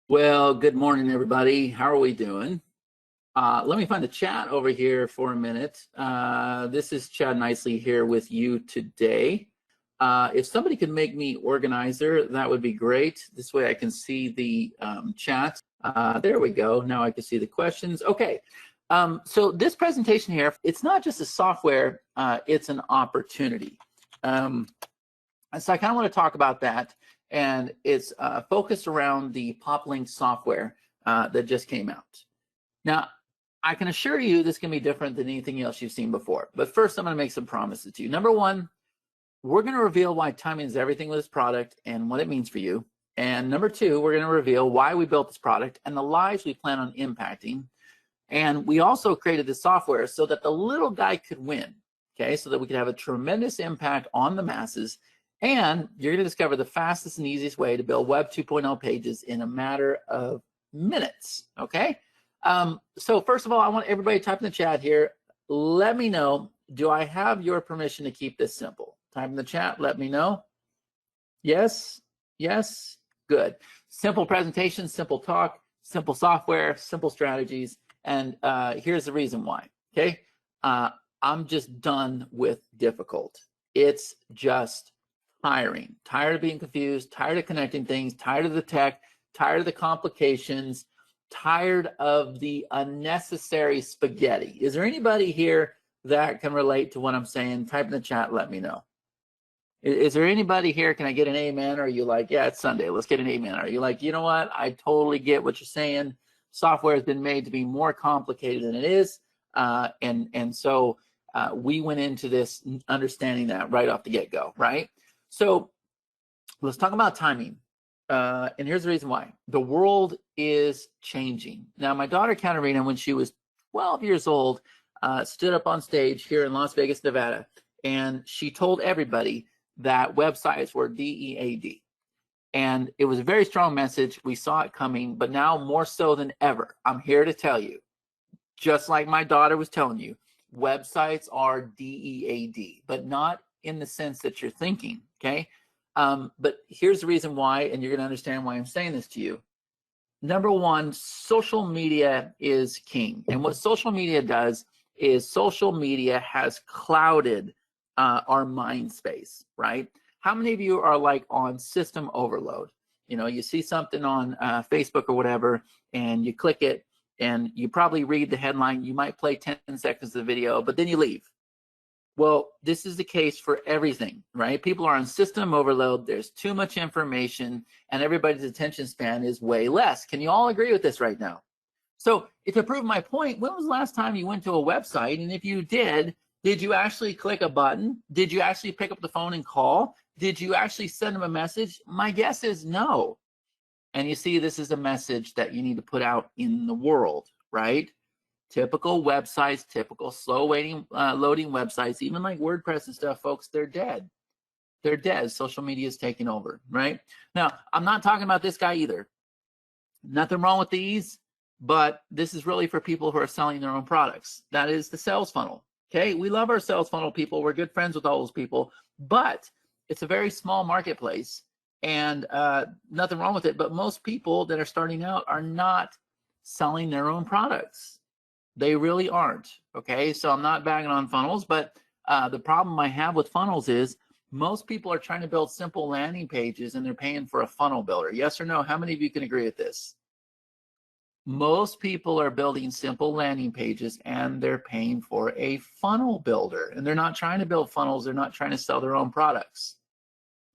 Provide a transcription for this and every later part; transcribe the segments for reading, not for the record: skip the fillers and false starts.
Well, good morning, everybody. How are we doing? Let me find the chat over here for a minute. This is Chad Nicely here with you today. If somebody could make me organizer, that would be great. This way I can see the chat. There we go. Now I can see the questions. Okay. So this presentation here, it's not just a software, it's an opportunity. So I kind of want to talk about that, and it's focused around the PopLink software that just came out. Now, I can assure you this can be different than anything else you've seen before. But first, I'm going to make some promises to you. Number one, we're going to reveal why timing is everything with this product and what it means for you. And number two, we're going to reveal why we built this product and the lives we plan on impacting. And we also created this software so that the little guy could win, okay, so that we could have a tremendous impact on the masses. And you're going to discover the fastest and easiest way to build Web 2.0 pages in a matter of minutes, okay? So first of all, I want everybody to type in the chat here. Let me know, do I have your permission to keep this simple? Type in the chat, let me know. Yes, yes, good. Simple presentation, simple talk, simple software, simple strategies. And here's the reason why, okay? I'm just done with difficult. It's just tiring. Tired of being confused, tired of connecting things, tired of the tech, tired of the complications, tired of the unnecessary spaghetti. Is there anybody here that can relate to what I'm saying? Type in the chat, let me know. Is there anybody here, can I get an amen? Or are you like, yeah, it's Sunday, let's get an amen? Are you like, you know what, I totally get what you're saying. Software has been made to be more complicated than it is. And so we went into this understanding that right off the get-go, right? So let's talk about timing. And here's the reason why. The world is changing. Now, my daughter, Katarina, when she was 12 years old, stood up on stage here in Las Vegas, Nevada, and she told everybody that websites were DEAD. And it was a very strong message. We saw it coming, but now more so than ever, I'm here to tell you, just like my daughter was telling you, websites are DEAD, but not in the sense that you're thinking, okay? But here's the reason why, and you're gonna understand why I'm saying this to you. Number one, social media is king. And what social media does is social media has clouded our mind space, right? How many of you are like on system overload? You know, you see something on Facebook or whatever, and you click it, and you probably read the headline. You might play 10 seconds of the video, but then you leave. Well, this is the case for everything, right? People are on system overload. There's too much information, and everybody's attention span is way less. Can you all agree with this right now? So to prove my point, when was the last time you went to a website? And if you did you actually click a button? Did you actually pick up the phone and call? Did you actually send them a message? My guess is no. And you see, this is a message that you need to put out in the world, right? Typical websites, typical slow loading websites, even like WordPress and stuff, folks, they're dead. They're dead. Social media is taking over, right? Now, I'm not talking about this guy either. Nothing wrong with these, but this is really for people who are selling their own products. That is the sales funnel, okay? We love our sales funnel people. We're good friends with all those people, but it's a very small marketplace, and nothing wrong with it, but most people that are starting out are not selling their own products. They really aren't, okay? So I'm not bagging on funnels, but the problem I have with funnels is most people are trying to build simple landing pages and they're paying for a funnel builder. Yes or no? How many of you can agree with this? Most people are building simple landing pages and they're paying for a funnel builder, and they're not trying to build funnels. They're not trying to sell their own products.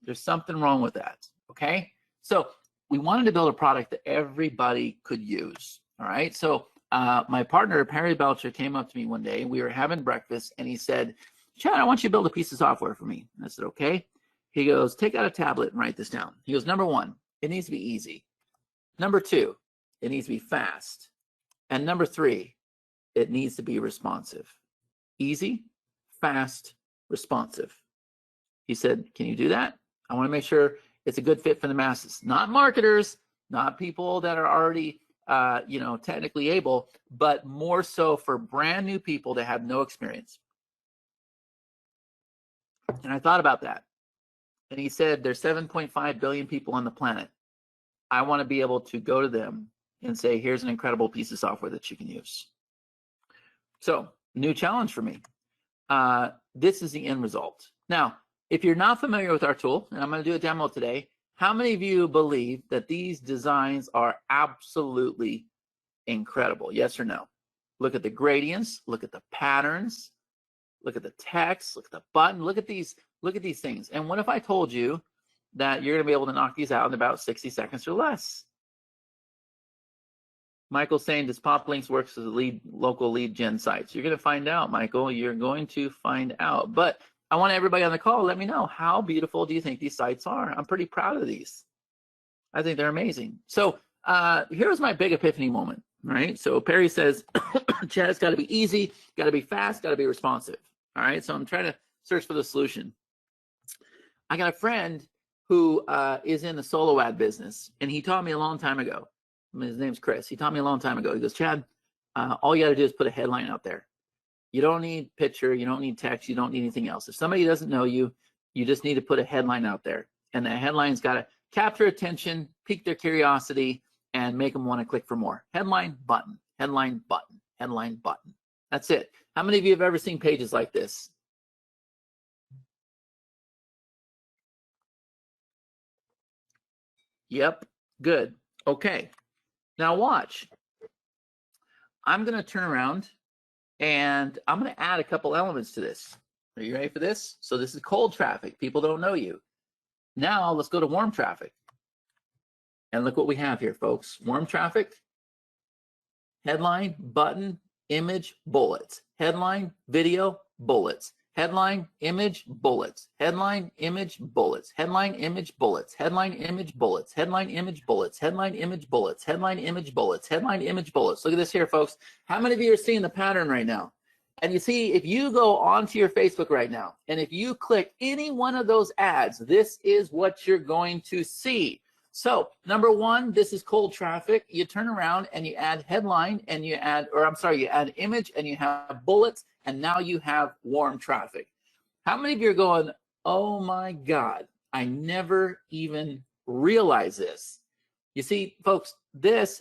There's something wrong with that, okay? So we wanted to build a product that everybody could use, all right? So my partner, Perry Belcher, came up to me one day. We were having breakfast, and he said, Chad, I want you to build a piece of software for me. I said, okay. He goes, take out a tablet and write this down. He goes, number one, it needs to be easy. Number two, it needs to be fast. And number three, it needs to be responsive. Easy, fast, responsive. He said, can you do that? I want to make sure it's a good fit for the masses, not marketers, not people that are already technically able, but more so for brand new people that have no experience. And I thought about that. And he said, there's 7.5 billion people on the planet. I want to be able to go to them and say, here's an incredible piece of software that you can use. So, new challenge for me. This is the end result. Now, if you're not familiar with our tool, and I'm going to do a demo today, how many of you believe that these designs are absolutely incredible? Yes or no? Look at the gradients, look at the patterns, look at the text, look at the button, look at these things. And what if I told you that you're going to be able to knock these out in about 60 seconds or less? Michael's saying, does Pop Links works as a local lead gen sites? You're going to find out, Michael. You're going to find out. But I want everybody on the call, let me know, how beautiful do you think these sites are? I'm pretty proud of these. I think they're amazing. So here's my big epiphany moment, right? So Perry says, Chad, it's got to be easy, got to be fast, got to be responsive. All right, so I'm trying to search for the solution. I got a friend who is in the solo ad business, and he taught me a long time ago. His name's Chris. He taught me a long time ago. He goes, Chad, all you got to do is put a headline out there. You don't need picture, you don't need text, you don't need anything else. If somebody doesn't know you, you just need to put a headline out there. And that headline's got to capture attention, pique their curiosity, and make them want to click for more. Headline, button, headline, button, headline, button. That's it. How many of you have ever seen pages like this? Yep, good. Okay, now watch. I'm going to turn around and I'm going to add a couple elements to this. Are you ready for this? So this is cold traffic. People don't know you. Now let's go to warm traffic. And look what we have here, folks. Warm traffic, headline, button, image, bullets. Headline, video, bullets. Headline, image, bullets. Headline, image, bullets. Headline, image, bullets. Headline, image, bullets. Headline, image, bullets. Headline, image, bullets. Headline, image, bullets. Headline, image, bullets. Look at this here, folks. How many of you are seeing the pattern right now? And you see, if you go onto your Facebook right now, and if you click any one of those ads, this is what you're going to see. So number one, this is cold traffic. You turn around and you add headline and you add, you add image and you have bullets, and now you have warm traffic. How many of you are going, oh my God, I never even realized this? You see, folks,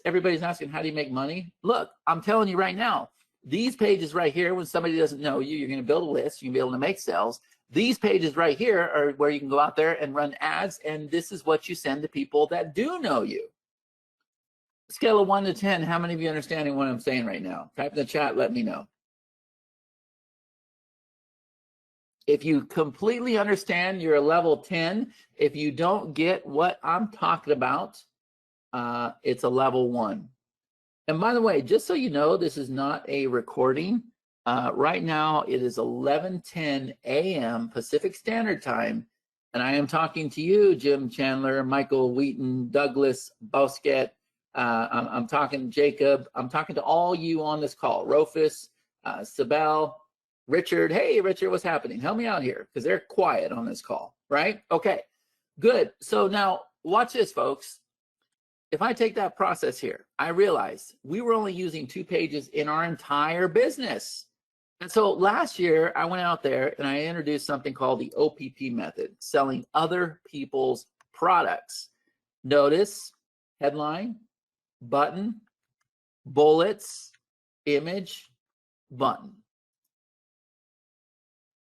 everybody's asking, how do you make money? Look, I'm telling you right now, these pages right here, when somebody doesn't know you, you're going to build a list, you're going to be able to make sales. These pages right here are where you can go out there and run ads, and this is what you send to people that do know you. Scale of 1 to 10, how many of you are understanding what I'm saying right now? Type in the chat, let me know. If you completely understand, you're a level 10. If you don't get what I'm talking about, it's a level 1. And by the way, just so you know, this is not a recording. Right now, it is 11:10 a.m. Pacific Standard Time, and I am talking to you, Jim Chandler, Michael Wheaton, Douglas Bosquet. I'm talking to Jacob. I'm talking to all you on this call. Rofus, Sibel, Richard. Hey, Richard, what's happening? Help me out here, because they're quiet on this call, right? Okay, good. So now watch this, folks. If I take that process here, I realize we were only using 2 pages in our entire business. And so last year, I went out there and I introduced something called the OPP method, selling other people's products. Notice, headline, button, bullets, image, button.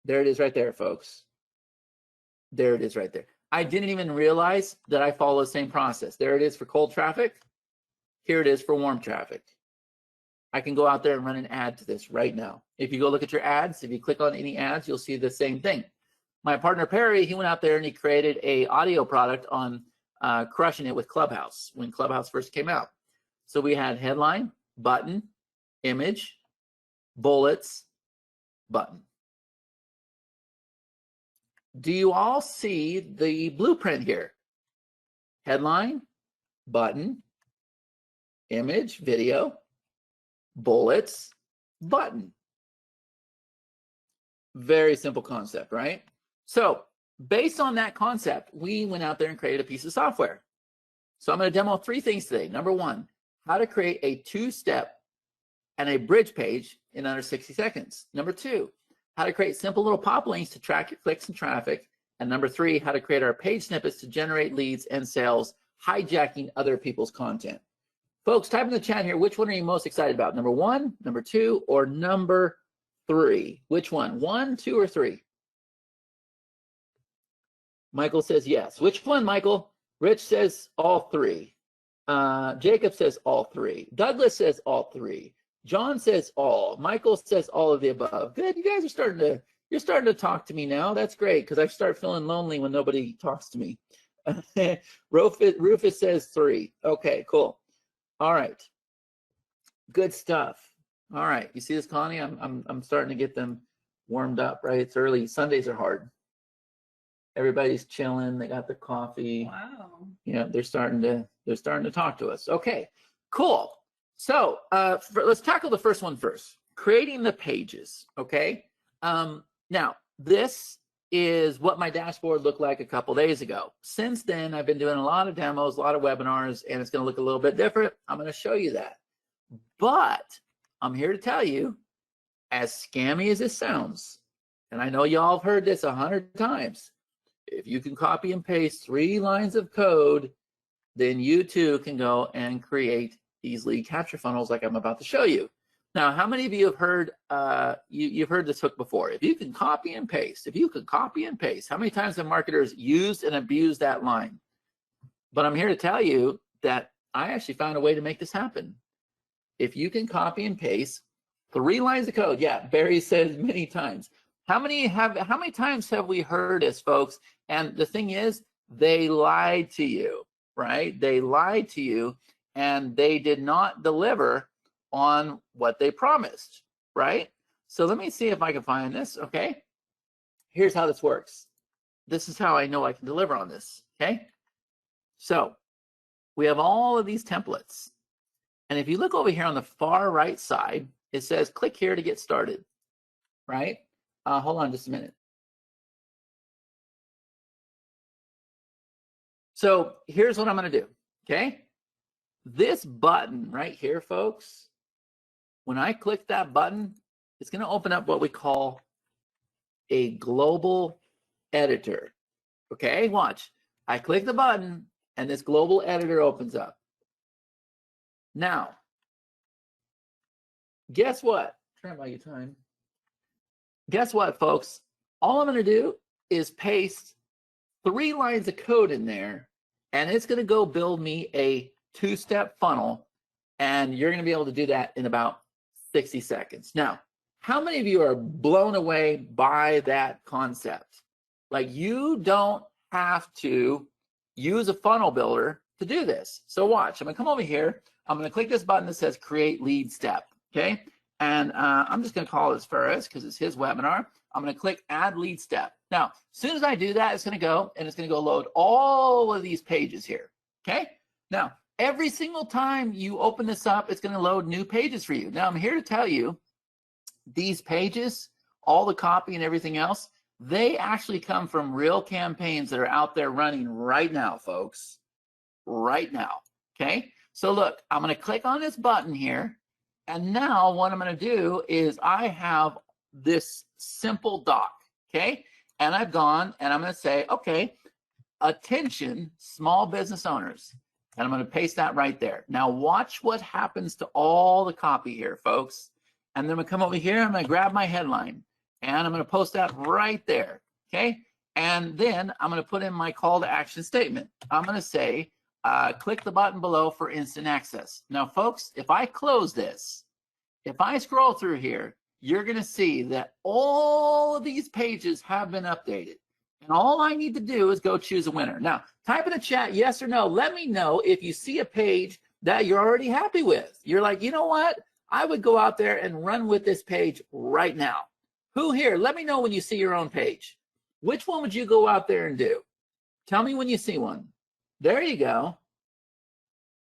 There it is right there, folks. There it is right there. I didn't even realize that I follow the same process. There it is for cold traffic. Here it is for warm traffic. I can go out there and run an ad to this right now. If you go look at your ads, if you click on any ads, you'll see the same thing. My partner Perry, he went out there and he created a audio product on crushing it with Clubhouse when Clubhouse first came out. So we had headline, button, image, bullets, button. Do you all see the blueprint here? Headline, button, image, video, bullets, button. Very simple concept, right? So based on that concept, we went out there and created a piece of software. So I'm going to demo 3 things today. Number 1, how to create a 2-step and a bridge page in under 60 seconds. Number 2, how to create simple little pop links to track your clicks and traffic. And number 3, how to create our page snippets to generate leads and sales hijacking other people's content. Folks, type in the chat here, which one are you most excited about? Number 1, number 2, or number 3? Which one? 1, 2, or 3? Michael says yes. Which one, Michael? Rich says all 3. Jacob says all 3. Douglas says all 3. John says all. Michael says all of the above. Good. You guys are you're starting to talk to me now. That's great, because I start feeling lonely when nobody talks to me. Rufus says 3. Okay, cool. All right. Good stuff. All right. You see this, Connie? I'm starting to get them warmed up, right? It's early. Sundays are hard. Everybody's chilling. They got their coffee. Wow. Yeah, they're starting to talk to us. Okay, cool. So let's tackle the first one first. Creating the pages. Okay. Now this is what my dashboard looked like a couple days ago. Since then, I've been doing a lot of demos, a lot of webinars, and it's going to look a little bit different. I'm going to show you that. But I'm here to tell you, as scammy as this sounds, and I know y'all have heard this 100 times, if you can copy and paste 3 lines of code, then you too can go and create these lead capture funnels like I'm about to show you. Now, how many of you have heard, you've heard this hook before? If you can copy and paste, how many times have marketers used and abused that line? But I'm here to tell you that I actually found a way to make this happen. If you can copy and paste 3 lines of code, yeah, Barry says many times. How many times have we heard this, folks? And the thing is, they lied to you, right? They lied to you, and they did not deliver on what they promised, right? So let me see if I can find this, okay? Here's how this works. This is how I know I can deliver on this, okay? So we have all of these templates. And if you look over here on the far right side, it says click here to get started, right? Hold on just a minute. So here's what I'm going to do, okay? This button right here, folks, when I click that button, it's going to open up what we call a global editor, okay? Watch. I click the button, and this global editor opens up. Now, guess what? Turn by your time. Guess what, folks? All I'm going to do is paste 3 lines of code in there, and it's going to go build me a 2-step funnel, and you're going to be able to do that in about 60 seconds. Now, how many of you are blown away by that concept? Like, you don't have to use a funnel builder to do this. So watch. I'm going to come over here. I'm going to click this button that says create lead step, okay? And I'm just going to call this Ferris because it's his webinar. I'm going to click add lead step. Now, as soon as I do that, it's going to go and it's going to go load all of these pages here, okay? Now, every single time you open this up, it's going to load new pages for you. Now, I'm here to tell you these pages, all the copy and everything else, they actually come from real campaigns that are out there running right now, folks, right now, okay? So look, I'm going to click on this button here. And now what I'm going to do is I have this simple doc, okay? And I've gone and I'm going to say, okay, attention small business owners. And I'm going to paste that right there. Now watch what happens to all the copy here, folks. And then I'm going to come over here, I'm going to grab my headline and I'm going to post that right there, okay? And then I'm going to put in my call to action statement. I'm going to say, click the button below for instant access. Now, folks, if I close this, if I scroll through here, you're going to see that all of these pages have been updated. And all I need to do is go choose a winner. Now, type in the chat, yes or no. Let me know if you see a page that you're already happy with. You're like, you know what? I would go out there and run with this page right now. Who here? Let me know when you see your own page. Which one would you go out there and do? Tell me when you see one. There you go.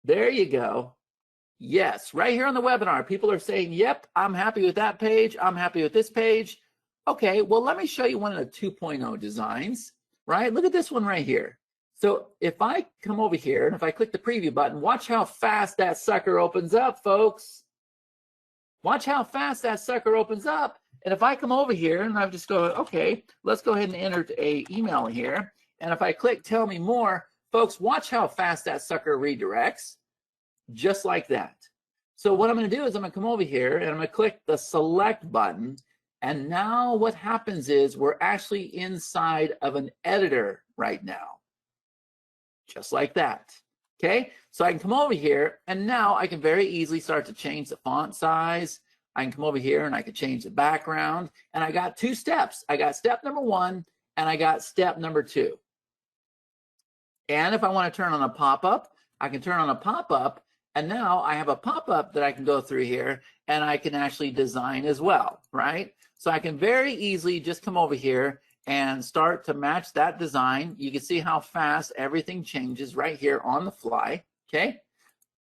There you go. Yes, right here on the webinar, people are saying, yep, I'm happy with that page. I'm happy with this page. Okay, well, let me show you one of the 2.0 designs, right? Look at this one right here. So if I come over here and if I click the preview button, watch how fast that sucker opens up, folks. Watch how fast that sucker opens up. And if I come over here and I just go, okay, let's go ahead and enter an email here. And if I click tell me more, Folks, watch how fast that sucker redirects, just like that. So what I'm going to do is I'm going to come over here and I'm going to click the select button. And now what happens is we're actually inside of an editor right now, just like that. Okay, so I can come over here and now I can very easily start to change the font size. I can come over here and I can change the background. And I got two steps. I got step number 1 and I got step number 2. And if I want to turn on a pop-up, I can turn on a pop-up. And now I have a pop-up that I can go through here and I can actually design as well, right? So I can very easily just come over here and start to match that design. You can see how fast everything changes right here on the fly, okay?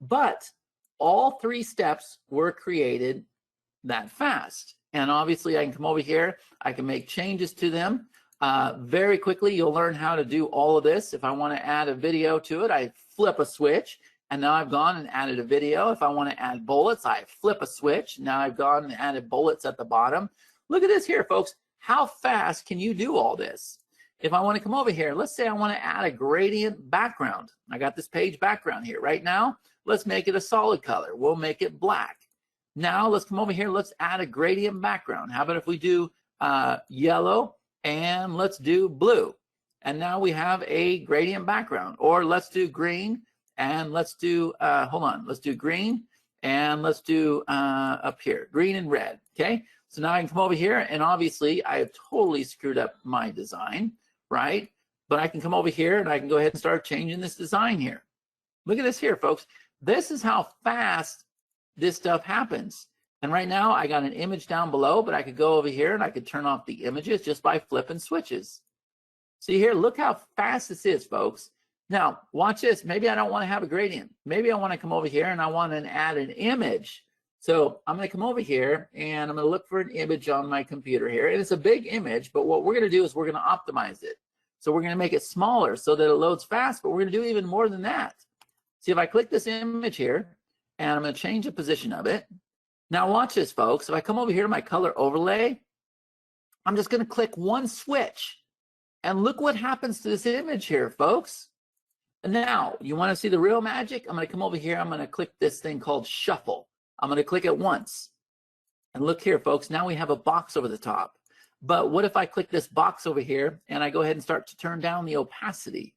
But all 3 steps were created that fast. And obviously I can come over here, I can make changes to them. Very quickly, you'll learn how to do all of this. If I want to add a video to it, I flip a switch, and now I've gone and added a video. If I want to add bullets, I flip a switch. Now I've gone and added bullets at the bottom. Look at this here, folks. How fast can you do all this? If I want to come over here, let's say I want to add a gradient background. I got this page background here. Right now, let's make it a solid color. We'll make it black. Now let's come over here. Let's add a gradient background. How about if we do yellow and let's do blue? And now we have a gradient background. Or let's do green and let's do, let's do green and let's do up here, green and red, okay? So now I can come over here and obviously I have totally screwed up my design, right? But I can come over here and I can go ahead and start changing this design here. Look at this here, folks. This is how fast this stuff happens. And right now I got an image down below, but I could go over here and I could turn off the images just by flipping switches. See here, look how fast this is, folks. Now, watch this. Maybe I don't want to have a gradient. Maybe I want to come over here and I want to add an image. So I'm going to come over here and I'm going to look for an image on my computer here. And it's a big image, but what we're going to do is we're going to optimize it. So we're going to make it smaller so that it loads fast, but we're going to do even more than that. See, if I click this image here and I'm going to change the position of it. Now watch this, folks. If I come over here to my color overlay, I'm just going to click one switch. And look what happens to this image here, folks. And now, you want to see the real magic? I'm going to come over here. I'm going to click this thing called Shuffle. I'm going to click it once. And look here, folks. Now we have a box over the top. But what if I click this box over here and I go ahead and start to turn down the opacity?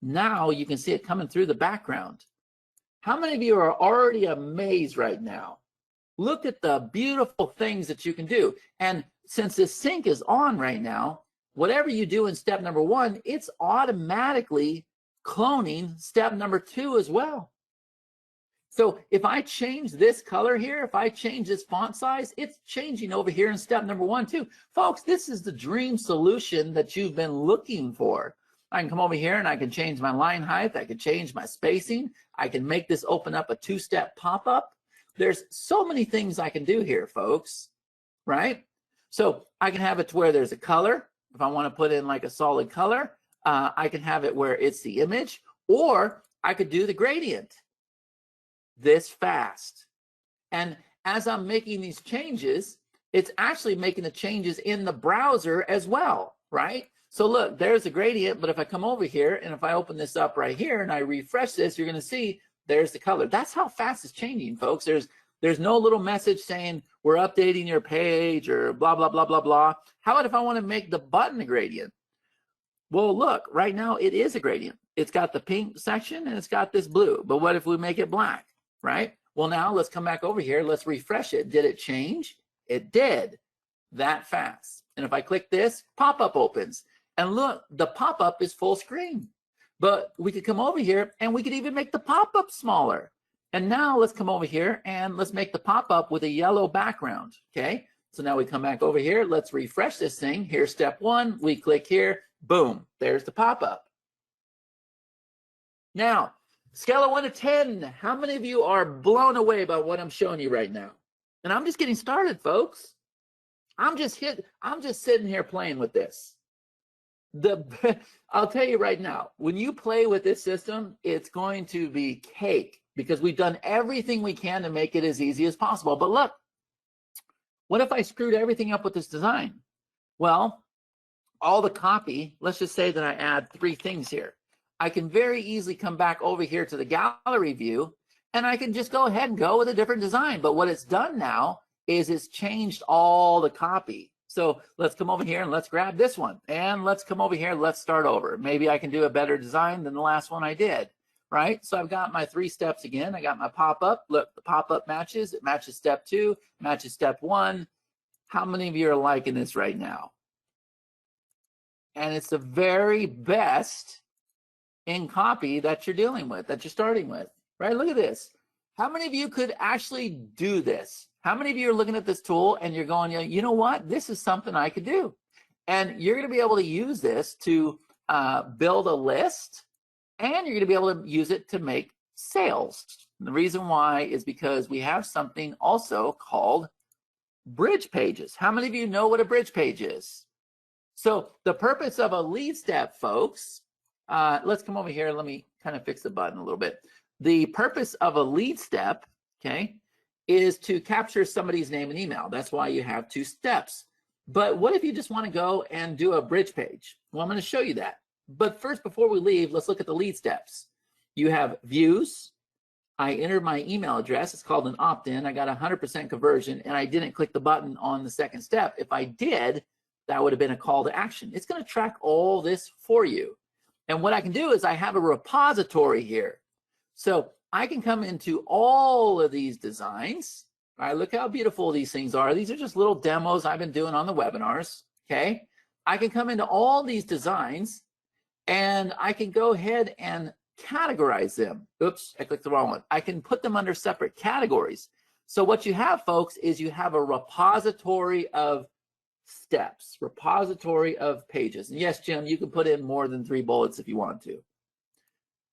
Now you can see it coming through the background. How many of you are already amazed right now? Look at the beautiful things that you can do. And since this sync is on right now, whatever you do in step number 1, it's automatically cloning step number 2 as well. So if I change this color here, if I change this font size, it's changing over here in step number 1 too. Folks, this is the dream solution that you've been looking for. I can come over here and I can change my line height. I can change my spacing. I can make this open up a 2-step pop-up. There's so many things I can do here, folks, right? So I can have it to where there's a color. If I want to put in like a solid color, I can have it where it's the image, or I could do the gradient this fast. And as I'm making these changes, it's actually making the changes in the browser as well, right? So look, there's a gradient, but if I come over here and if I open this up right here and I refresh this, you're going to see there's the color. That's how fast it's changing, folks. There's no little message saying we're updating your page or blah, blah, blah, blah, blah. How about if I want to make the button a gradient? Well, look, right now it is a gradient. It's got the pink section and it's got this blue. But what if we make it black, right? Well, now let's come back over here. Let's refresh it. Did it change? It did. That fast. And if I click this, pop-up opens. And look, the pop-up is full screen. But we could come over here and we could even make the pop-up smaller. And now let's come over here and let's make the pop-up with a yellow background, okay? So now we come back over here. Let's refresh this thing. Here's step 1. We click here. Boom. There's the pop-up. Now, scale of 1 to 10. How many of you are blown away by what I'm showing you right now? And I'm just getting started, folks. I'm just sitting here playing with this. I'll tell you right now, when you play with this system, it's going to be cake because we've done everything we can to make it as easy as possible. But look, what if I screwed everything up with this design? Well, all the copy, let's just say that I add 3 things here. I can very easily come back over here to the gallery view, and I can just go ahead and go with a different design. But what it's done now is it's changed all the copy. So let's come over here and let's grab this one. And let's come over here, let's start over. Maybe I can do a better design than the last one I did, right? So I've got my 3 steps again. I got my pop-up. Look, the pop-up matches. It matches step 2, matches step 1. How many of you are liking this right now? And it's the very best in copy that you're dealing with, that you're starting with, right? Look at this. How many of you could actually do this? How many of you are looking at this tool and you're going, you know what? This is something I could do. And you're going to be able to use this to build a list, and you're going to be able to use it to make sales. And the reason why is because we have something also called bridge pages. How many of you know what a bridge page is? So the purpose of a lead step, folks, let's come over here. Let me kind of fix the button a little bit. The purpose of a lead step, okay, is to capture somebody's name and email. That's why you have 2 steps. But what if you just want to go and do a bridge page? Well, I'm going to show you that. But first, before we leave, let's look at the lead steps. You have views. I entered my email address. It's called an opt-in. I got 100% conversion, and I didn't click the button on the second step. If I did, that would have been a call to action. It's going to track all this for you. And what I can do is I have a repository here. So I can come into all of these designs. All right, look how beautiful these things are. These are just little demos I've been doing on the webinars, okay? I can come into all these designs, and I can go ahead and categorize them. Oops, I clicked the wrong one. I can put them under separate categories. So what you have, folks, is you have a repository of steps, repository of pages. And yes, Jim, you can put in more than 3 bullets if you want to.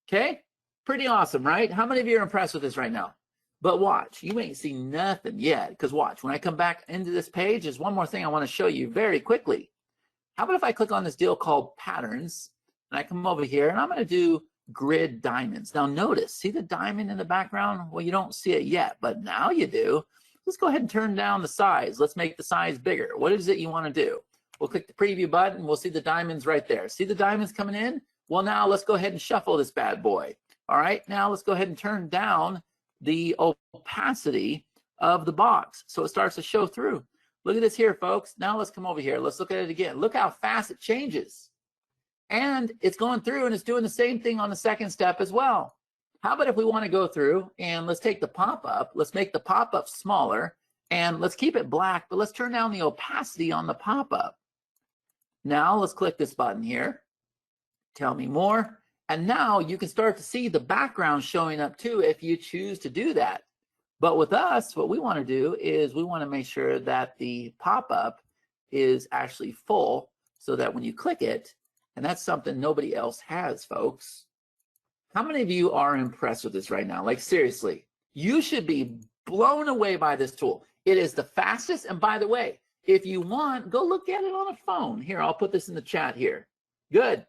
Okay, pretty awesome, right? How many of you are impressed with this right now? But watch, you ain't seen nothing yet, because watch, when I come back into this page, there's one more thing I want to show you very quickly. How about if I click on this deal called patterns, and I come over here, and I'm going to do grid diamonds. Now notice, see the diamond in the background? Well, you don't see it yet, but now you do. Let's go ahead and turn down the size. Let's make the size bigger. What is it you want to do? We'll click the preview button. We'll see the diamonds right there. See the diamonds coming in? Well, now let's go ahead and shuffle this bad boy. All right, now let's go ahead and turn down the opacity of the box so it starts to show through. Look at this here, folks. Now let's come over here. Let's look at it again. Look how fast it changes. And it's going through and it's doing the same thing on the second step as well. How about if we want to go through and let's take the pop-up, let's make the pop-up smaller, and let's keep it black, but let's turn down the opacity on the pop-up. Now let's click this button here. Tell me more. And now you can start to see the background showing up too if you choose to do that. But with us, what we want to do is we want to make sure that the pop-up is actually full so that when you click it, and that's something nobody else has, folks. How many of you are impressed with this right now? Like seriously, you should be blown away by this tool. It is the fastest. And by the way, if you want, go look at it on a phone. Here, I'll put this in the chat here. Good.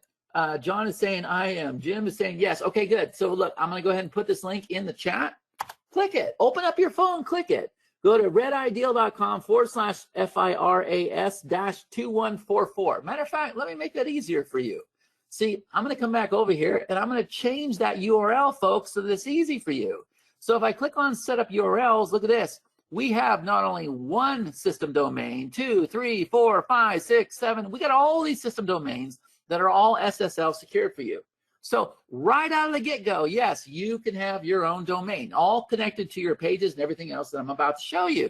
John is saying I am. Jim is saying yes. Okay, good. So look, I'm going to go ahead and put this link in the chat. Click it. Open up your phone. Click it. Go to redideal.com/FIRAS-2144. Matter of fact, let me make that easier for you. See, I'm going to come back over here and I'm going to change that URL, folks, so that it's easy for you. So if I click on set up URLs, look at this. We have not only 1 system domain, 2, 3, 4, 5, 6, 7. We got all these system domains that are all SSL secured for you. So right out of the get-go, yes, you can have your own domain, all connected to your pages and everything else that I'm about to show you.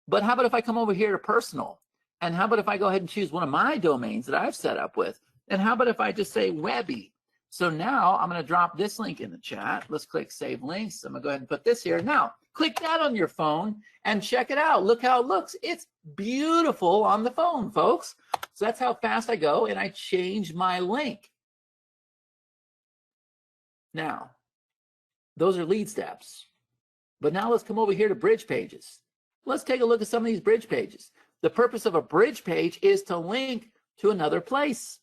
But how about if I come over here to personal? And how about if I go ahead and choose one of my domains that I've set up with? And how about if I just say Webby? So now I'm going to drop this link in the chat. Let's click Save Links. I'm going to go ahead and put this here. Now, click that on your phone and check it out. Look how it looks. It's beautiful on the phone, folks. So that's how fast I go, and I change my link. Now, those are lead steps. But now let's come over here to bridge pages. Let's take a look at some of these bridge pages. The purpose of a bridge page is to link to another place.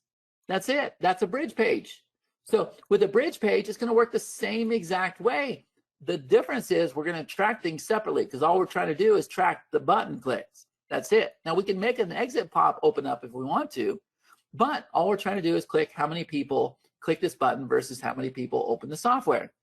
That's it. That's a bridge page. So with a bridge page, it's going to work the same exact way. The difference is we're going to track things separately because all we're trying to do is track the button clicks. That's it. Now we can make an exit pop open up if we want to, but all we're trying to do is click how many people click this button versus how many people open the software.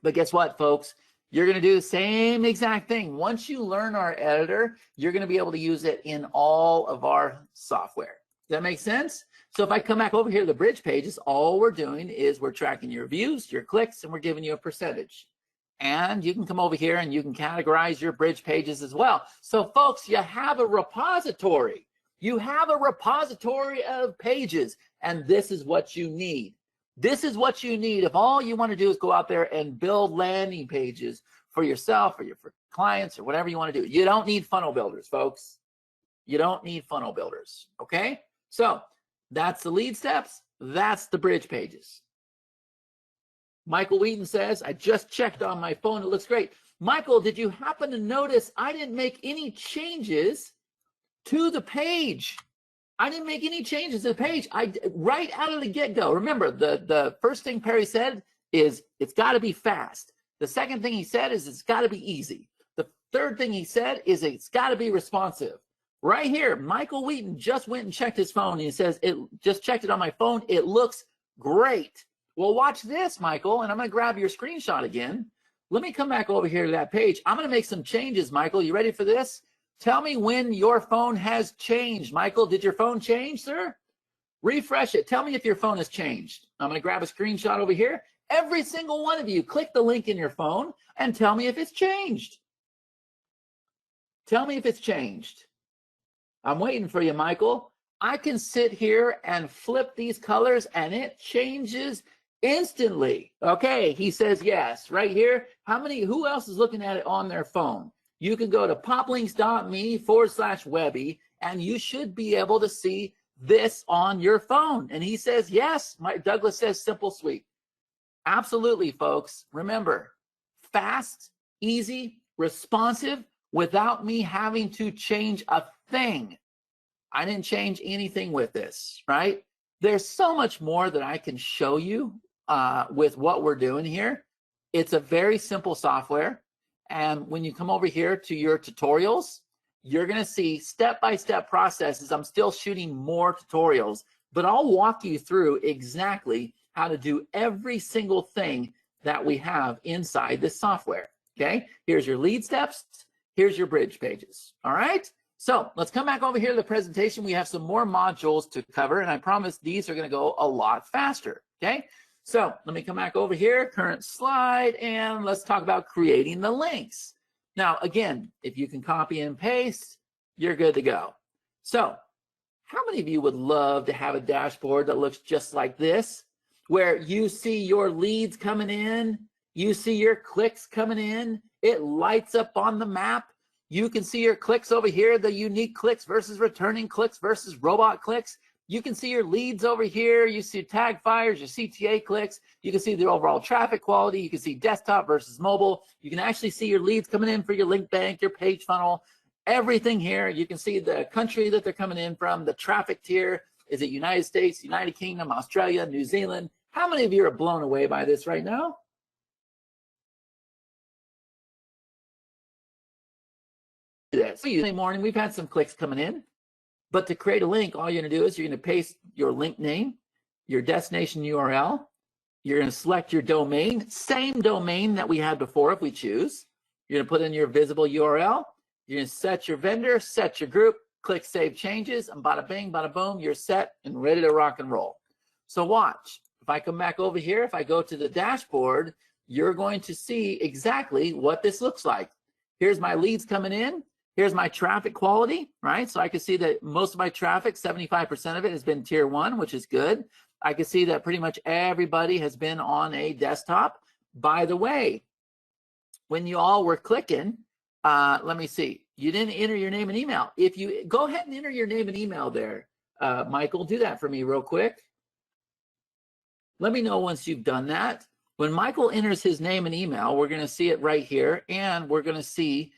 But guess what, folks? You're going to do the same exact thing. Once you learn our editor, you're going to be able to use it in all of our software. Does that make sense? So if I come back over here to the bridge pages, all we're doing is we're tracking your views, your clicks, and we're giving you a percentage. And you can come over here and you can categorize your bridge pages as well. So folks, you have a repository. You have a repository of pages, and this is what you need. This is what you need if all you want to do is go out there and build landing pages for yourself or for clients or whatever you want to do. You don't need funnel builders, folks. You don't need funnel builders, okay? So that's the lead steps. That's the bridge pages. Michael Wheaton says, I just checked on my phone. It looks great. Michael, did you happen to notice I didn't make any changes to the page? I didn't make any changes to the page. Right out of the get-go. Remember, the first thing Perry said is it's got to be fast. The second thing he said is it's got to be easy. The third thing he said is it's got to be responsive. Right here, Michael Wheaton just went and checked his phone. And he says, it just checked it on my phone. It looks great. Well, watch this, Michael, and I'm going to grab your screenshot again. Let me come back over here to that page. I'm going to make some changes, Michael. You ready for this? Tell me when your phone has changed. Michael, did your phone change, sir? Refresh it. Tell me if your phone has changed. I'm going to grab a screenshot over here. Every single one of you, click the link in your phone and tell me if it's changed. Tell me if it's changed. I'm waiting for you, Michael. I can sit here and flip these colors and it changes instantly. Okay, he says yes. Right here. Who else is looking at it on their phone? You can go to poplinks.me/Webby and you should be able to see this on your phone. And he says, yes. Douglas says, simple, sweet. Absolutely, folks. Remember, fast, easy, responsive, without me having to change a thing. I didn't change anything with this, right? There's so much more that I can show you with what we're doing here. It's a very simple software. And when you come over here to your tutorials, you're going to see step-by-step processes. I'm still shooting more tutorials, but I'll walk you through exactly how to do every single thing that we have inside this software, okay? Here's your lead steps. Here's your bridge pages, all right? So let's come back over here to the presentation. We have some more modules to cover, and I promise these are going to go a lot faster, okay? So let me come back over here, current slide, and let's talk about creating the links. Now, again, if you can copy and paste, you're good to go. So how many of you would love to have a dashboard that looks just like this, where you see your leads coming in, you see your clicks coming in, it lights up on the map. You can see your clicks over here, the unique clicks versus returning clicks versus robot clicks. You can see your leads over here. You see tag fires, your CTA clicks. You can see the overall traffic quality. You can see desktop versus mobile. You can actually see your leads coming in for your link bank, your page funnel, everything here. You can see the country that they're coming in from, the traffic tier. Is it United States, United Kingdom, Australia, New Zealand? How many of you are blown away by this right now? So usually morning, we've had some clicks coming in. But to create a link, all you're going to do is you're going to paste your link name, your destination URL. You're going to select your domain, same domain that we had before if we choose. You're going to put in your visible URL. You're going to set your vendor, set your group, click Save Changes, and bada bing, bada boom, you're set and ready to rock and roll. So watch. If I come back over here, if I go to the dashboard, you're going to see exactly what this looks like. Here's my leads coming in. Here's my traffic quality, right? So I can see that most of my traffic, 75% of it has been tier 1, which is good. I can see that pretty much everybody has been on a desktop. By the way, when you all were clicking, let me see, you didn't enter your name and email. If you go ahead and enter your name and email there, Michael, do that for me real quick. Let me know once you've done that. When Michael enters his name and email, we're going to see it right here, and we're going to see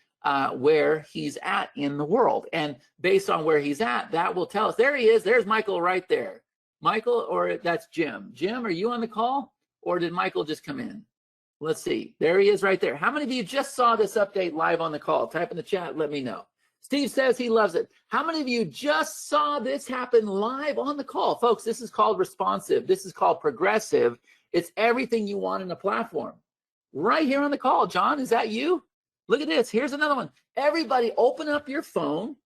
where he's at in the world. And based on where he's at, that will tell us. There he is. There's Michael right there. Michael, or that's Jim. Jim, are you on the call, or did Michael just come in? Let's see. There he is right there. How many of you just saw this update live on the call? Type in the chat. Let me know. Steve says he loves it. How many of you just saw this happen live on the call? Folks, this is called responsive. This is called progressive. It's everything you want in a platform. Right here on the call. John, is that you? Look at this. Here's another one. Everybody open up your phone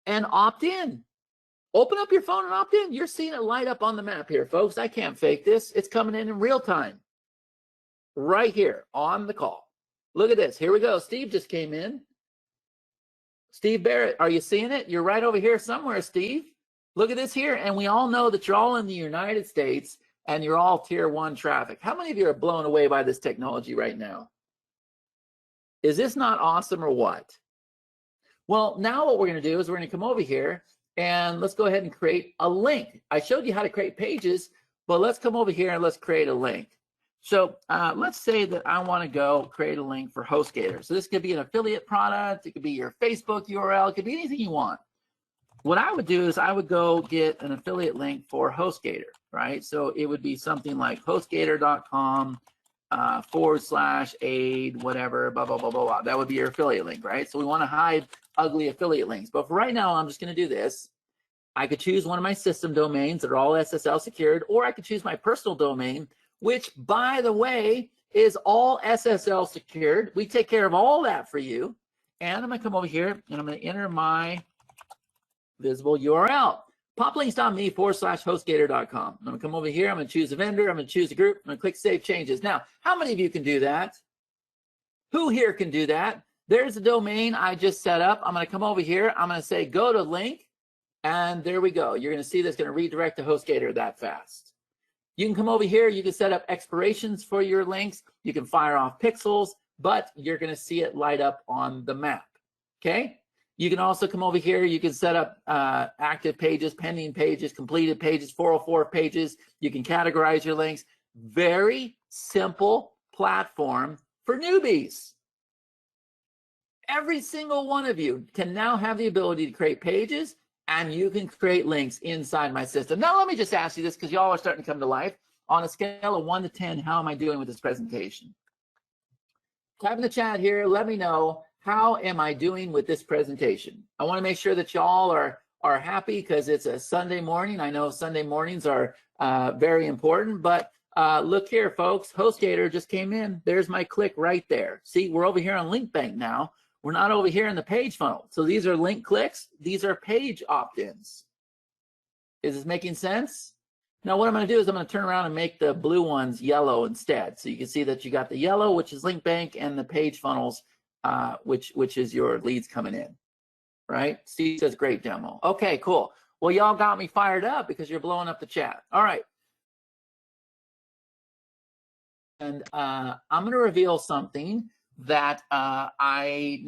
and opt in. Open up your phone and opt in. You're seeing it light up on the map here, folks. I can't fake this. It's coming in real time. Right here on the call. Look at this. Here we go. Steve just came in. Steve Barrett, are you seeing it? You're right over here somewhere, Steve. Look at this here. And we all know that you're all in the United States and you're all tier 1 traffic. How many of you are blown away by this technology right now? Is this not awesome or what? Well, now what we're going to do is we're going to come over here and let's go ahead and create a link. I showed you how to create pages, but let's come over here and let's create a link. So let's say that I want to go create a link for HostGator. So this could be an affiliate product. It could be your Facebook URL. It could be anything you want. What I would do is I would go get an affiliate link for HostGator, right? So it would be something like hostgator.com /aid, whatever, blah, blah, blah, blah, blah. That would be your affiliate link, right? So we want to hide ugly affiliate links. But for right now, I'm just going to do this. I could choose one of my system domains that are all SSL secured, or I could choose my personal domain, which, by the way, is all SSL secured. We take care of all that for you. And I'm going to come over here, and I'm going to enter my visible URL. poplinks.me /hostgator.com. I'm going to come over here. I'm going to choose a vendor. I'm going to choose a group. I'm going to click Save Changes. Now, how many of you can do that? Who here can do that? There's a domain I just set up. I'm going to come over here. I'm going to say Go to Link. And there we go. You're going to see that's going to redirect to HostGator that fast. You can come over here. You can set up expirations for your links. You can fire off pixels, but you're going to see it light up on the map. Okay? You can also come over here. You can set up active pages, pending pages, completed pages, 404 pages. You can categorize your links. Very simple platform for newbies. Every single one of you can now have the ability to create pages, and you can create links inside my system. Now, let me just ask you this, because y'all are starting to come to life. On a scale of 1 to 10, how am I doing with this presentation? Type in the chat here. Let me know, how am I doing with this presentation? I want to make sure that y'all are happy, because it's a Sunday morning. I know Sunday mornings are very important, but look here, folks. HostGator just came in. There's my click right there. See, we're over here on Link Bank now. We're not over here in the page funnel. So these are link clicks. These are page opt-ins. Is this making sense? Now what I'm going to do is I'm going to turn around and make the blue ones yellow instead. So you can see that you got the yellow, which is Link Bank, and the page funnels, which is your leads coming in, right? Steve says, great demo. Okay, cool. Well, y'all got me fired up because you're blowing up the chat. All right. And I'm going to reveal something that I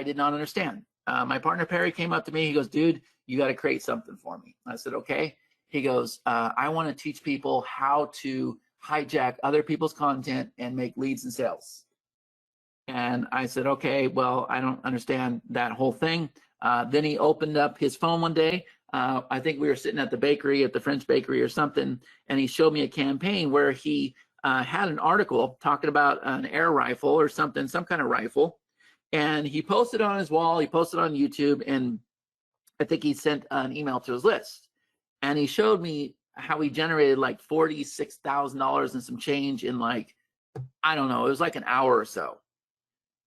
did not understand. My partner Perry came up to me. He goes, dude, you got to create something for me. I said, okay. He goes, I want to teach people how to hijack other people's content and make leads and sales. And I said, okay, well, I don't understand that whole thing. Then he opened up his phone one day. I think we were sitting at the bakery, at the French bakery or something, and he showed me a campaign where he had an article talking about an air rifle or something, some kind of rifle, and he posted on his wall, he posted on YouTube, and I think he sent an email to his list. And he showed me how he generated like $46,000 and some change in like, I don't know, it was like an hour or so.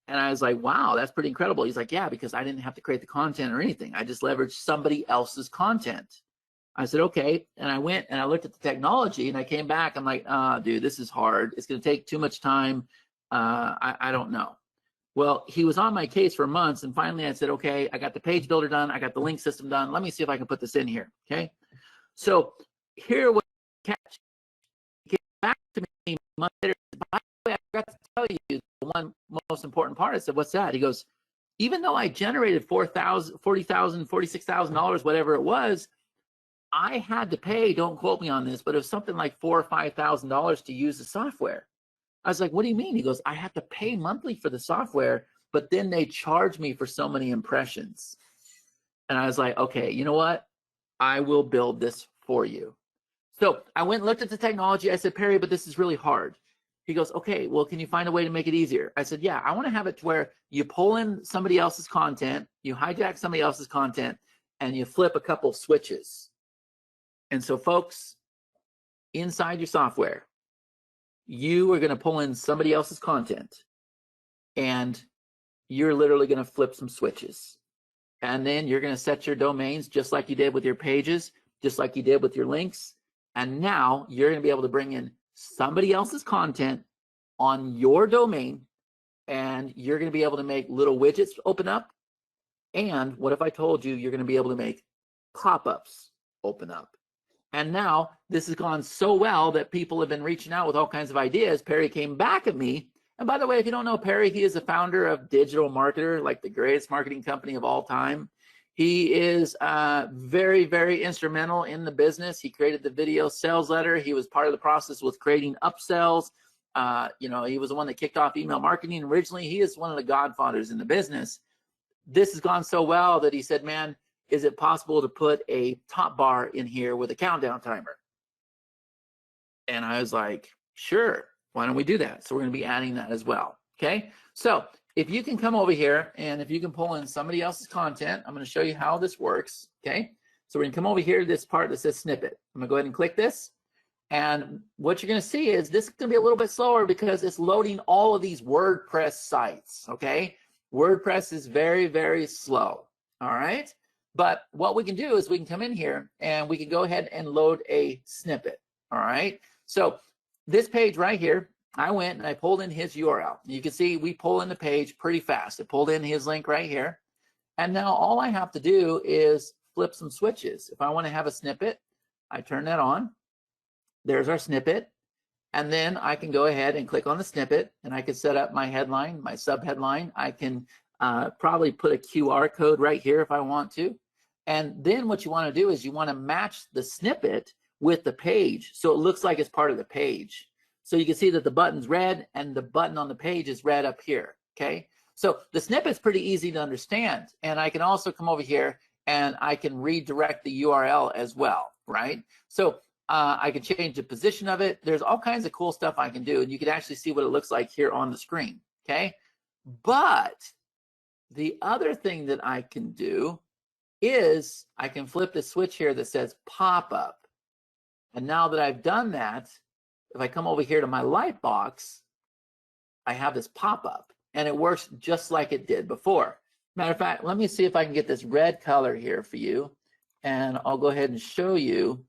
And I was like, wow, that's pretty incredible. He's like, yeah, because I didn't have to create the content or anything. I just leveraged somebody else's content. I said, okay. And I went and I looked at the technology and I came back. I'm like, dude, this is hard. It's going to take too much time. I don't know. Well, he was on my case for months. And finally I said, okay, I got the page builder done. I got the link system done. Let me see if I can put this in here. Okay. So here was the catch. He came back to me months later. By the way, I forgot to tell you the one most important part. I said, what's that? He goes, even though I generated $40,000, $46,000, whatever it was, I had to pay, don't quote me on this, but it was something like $4,000 or $5,000 to use the software. I was like, what do you mean? He goes, I have to pay monthly for the software, but then they charge me for so many impressions. And I was like, okay, you know what? I will build this for you. So I went and looked at the technology. I said, Perry, but this is really hard. He goes, okay, well, can you find a way to make it easier? I said, yeah, I want to have it to where you pull in somebody else's content, you hijack somebody else's content, and you flip a couple switches. And so, folks, inside your software, you are going to pull in somebody else's content, and you're literally going to flip some switches. And then you're going to set your domains just like you did with your pages, just like you did with your links. And now you're going to be able to bring in somebody else's content on your domain, and you're going to be able to make little widgets open up. And what if I told you you're going to be able to make pop-ups open up? And now this has gone so well that people have been reaching out with all kinds of ideas. Perry came back at me. And by the way, if you don't know Perry, he is the founder of Digital Marketer, like the greatest marketing company of all time. He is very, very instrumental in the business. He created the video sales letter. He was part of the process with creating upsells. You know, he was the one that kicked off email marketing originally. He is one of the godfathers in the business. This has gone so well that he said, man, is it possible to put a top bar in here with a countdown timer? And I was like, sure, why don't we do that? So we're going to be adding that as well. Okay, so if you can come over here and if you can pull in somebody else's content, I'm going to show you how this works. Okay, so we're going to come over here to this part that says snippet. I'm going to go ahead and click this. And what you're going to see is this is going to be a little bit slower because it's loading all of these WordPress sites. Okay, WordPress is very, very slow. All right, but what we can do is we can come in here and we can go ahead and load a snippet. All right, so this page right here, I went and I pulled in his URL. You can see we pull in the page pretty fast. It pulled in his link right here. And now all I have to do is flip some switches. If I want to have a snippet, I turn that on. There's our snippet. And then I can go ahead and click on the snippet, and I can set up my headline, my subheadline. I can probably put a QR code right here if I want to. And then what you want to do is you want to match the snippet with the page so it looks like it's part of the page. So you can see that the button's red and the button on the page is red up here. Okay, so the snippet's pretty easy to understand. And I can also come over here and I can redirect the URL as well, right? So I can change the position of it. There's all kinds of cool stuff I can do, and you can actually see what it looks like here on the screen. Okay, but the other thing that I can do is I can flip the switch here that says pop up. And now that I've done that, if I come over here to my lightbox, I have this pop-up, and it works just like it did before. Matter of fact, let me see if I can get this red color here for you, and I'll go ahead and show you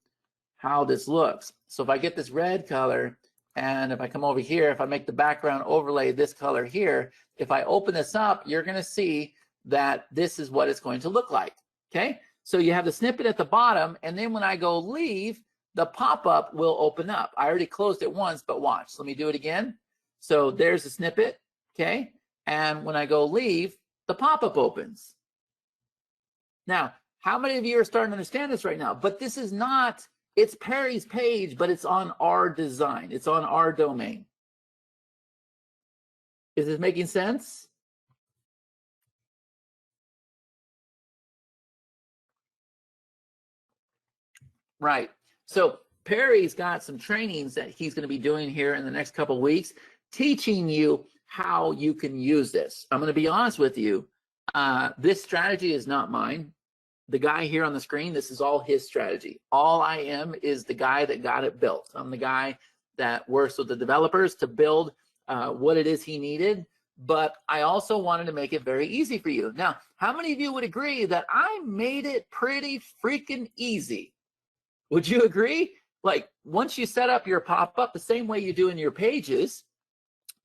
how this looks. So if I get this red color, and if I come over here, if I make the background overlay this color here, if I open this up, you're going to see that this is what it's going to look like. Okay, so you have the snippet at the bottom, and then when I go leave, the pop-up will open up. I already closed it once, but watch. Let me do it again. So there's the snippet, okay? And when I go leave, the pop-up opens. Now, how many of you are starting to understand this right now? But this is not, it's Perry's page, but it's on our design. It's on our domain. Is this making sense? Right. So Perry's got some trainings that he's going to be doing here in the next couple of weeks, teaching you how you can use this. I'm going to be honest with you. This strategy is not mine. The guy here on the screen, this is all his strategy. All I am is the guy that got it built. I'm the guy that works with the developers to build what it is he needed. But I also wanted to make it very easy for you. Now, how many of you would agree that I made it pretty freaking easy? Would you agree? Like, once you set up your pop-up the same way you do in your pages,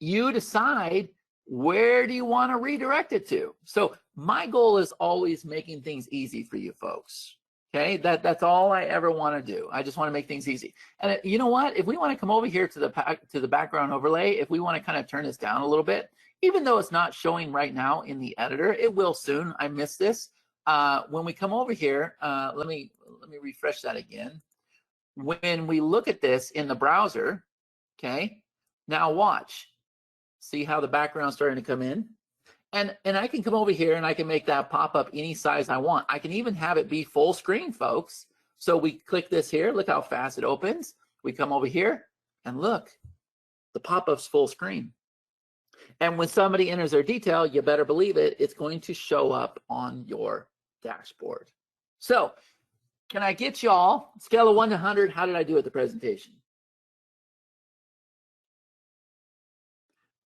you decide where do you want to redirect it to. So my goal is always making things easy for you folks. Okay, that's all I ever want to do. I just want to make things easy. And you know what? If we want to come over here to the background overlay, if we want to kind of turn this down a little bit, even though it's not showing right now in the editor, it will soon. I missed this. When we come over here, let me refresh that again. When we look at this in the browser, okay, now watch. See how the background's starting to come in? And I can come over here and I can make that pop up any size I want. I can even have it be full screen, folks. So we click this here. Look how fast it opens. We come over here and look. The pop-up's full screen. And when somebody enters their detail, you better believe it, it's going to show up on your dashboard. So can I get y'all, scale of 1 to 100, how did I do at the presentation?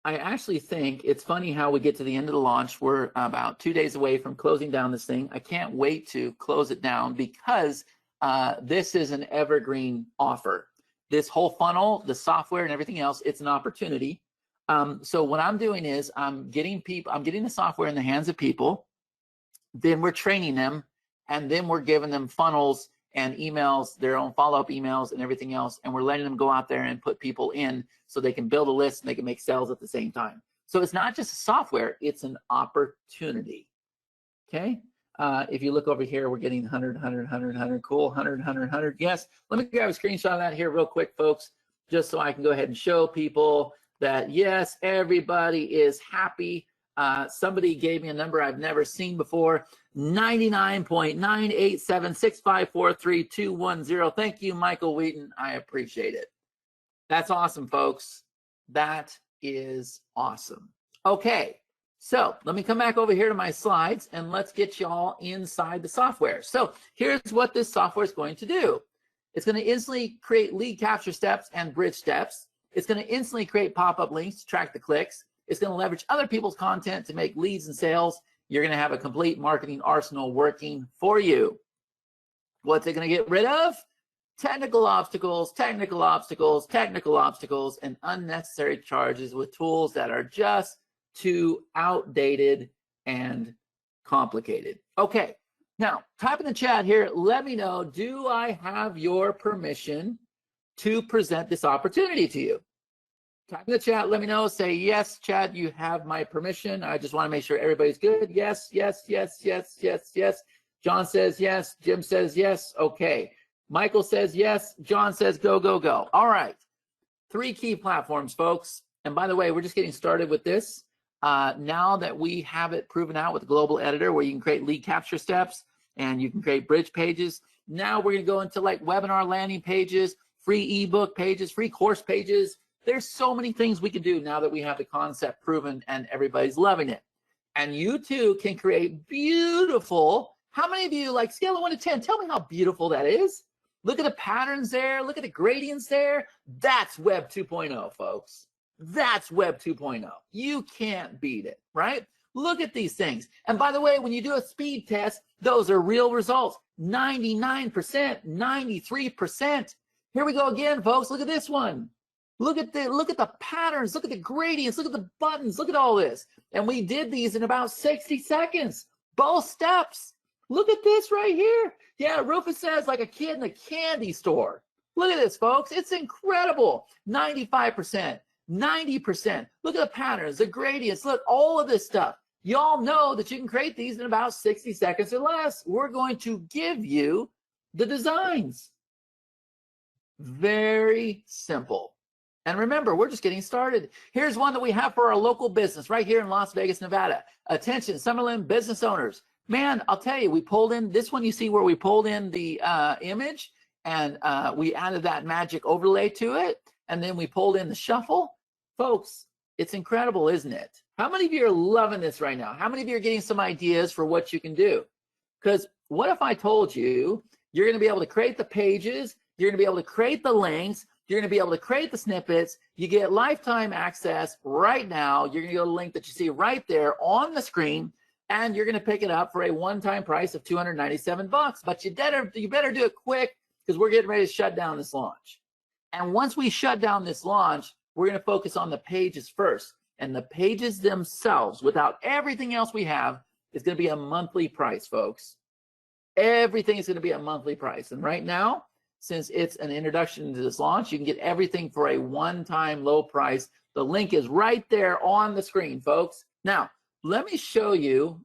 I actually think it's funny how we get to the end of the launch. We're about 2 days away from closing down this thing. I can't wait to close it down because this is an evergreen offer. This whole funnel, the software and everything else, it's an opportunity. So what I'm doing is I'm getting the software in the hands of people, then we're training them, and then we're giving them funnels and emails, their own follow-up emails and everything else, and we're letting them go out there and put people in so they can build a list and they can make sales at the same time. So it's not just a software, it's an opportunity, okay? If you look over here, we're getting 100, 100, 100, 100, cool, 100, 100, 100, yes. Let me grab a screenshot of that here real quick, folks, just so I can go ahead and show people that, yes, everybody is happy. Somebody gave me a number I've never seen before, 99.98765432210. Thank you, Michael Wheaton. I appreciate it. That's awesome, folks. That is awesome. Okay, so let me come back over here to my slides and let's get y'all inside the software. So here's what this software is going to do. It's going to instantly create lead capture steps and bridge steps. It's going to instantly create pop-up links to track the clicks. It's going to leverage other people's content to make leads and sales. You're going to have a complete marketing arsenal working for you. What's it going to get rid of? Technical obstacles, technical obstacles, technical obstacles, and unnecessary charges with tools that are just too outdated and complicated. Okay, now type in the chat here. Let me know, do I have your permission to present this opportunity to you? Type in the chat, let me know, say, yes, Chad, you have my permission. I just want to make sure everybody's good. Yes, yes, yes, yes, yes, yes. John says yes, Jim says yes, okay. Michael says yes, John says go, go, go. All right, 3 key platforms, folks. And by the way, we're just getting started with this. Now that we have it proven out with the global editor where you can create lead capture steps and you can create bridge pages, now we're gonna go into like webinar landing pages, free ebook pages, free course pages. There's so many things we can do now that we have the concept proven and everybody's loving it. And you too can create beautiful, how many of you, like scale of 1 to 10, tell me how beautiful that is. Look at the patterns there, look at the gradients there. That's Web 2.0, folks. That's Web 2.0. You can't beat it, right? Look at these things. And by the way, when you do a speed test, those are real results. 99%, 93%. Here we go again, folks. Look at this one. Look at the patterns, look at the gradients, look at the buttons, look at all this. And we did these in about 60 seconds, both steps. Look at this right here. Yeah, Rufus says like a kid in a candy store. Look at this, folks. It's incredible. 95%, 90%. Look at the patterns, the gradients. Look, all of this stuff. Y'all know that you can create these in about 60 seconds or less. We're going to give you the designs. Very simple. And remember, we're just getting started. Here's one that we have for our local business right here in Las Vegas, Nevada. Attention, Summerlin business owners. Man, I'll tell you, we pulled in this one. You see where we pulled in the image and we added that magic overlay to it. And then we pulled in the shuffle. Folks, it's incredible, isn't it? How many of you are loving this right now? How many of you are getting some ideas for what you can do? Because what if I told you you're going to be able to create the pages, you're going to be able to create the links, you're going to be able to create the snippets, you get lifetime access right now, you're going to go to the link that you see right there on the screen, and you're going to pick it up for a one-time price of $297. But you better do it quick because we're getting ready to shut down this launch. And once we shut down this launch, we're going to focus on the pages first. And the pages themselves, without everything else we have, is going to be a monthly price, folks. Everything is going to be a monthly price. And right now, since it's an introduction to this launch, you can get everything for a one-time low price. The link is right there on the screen, folks. Now, let me show you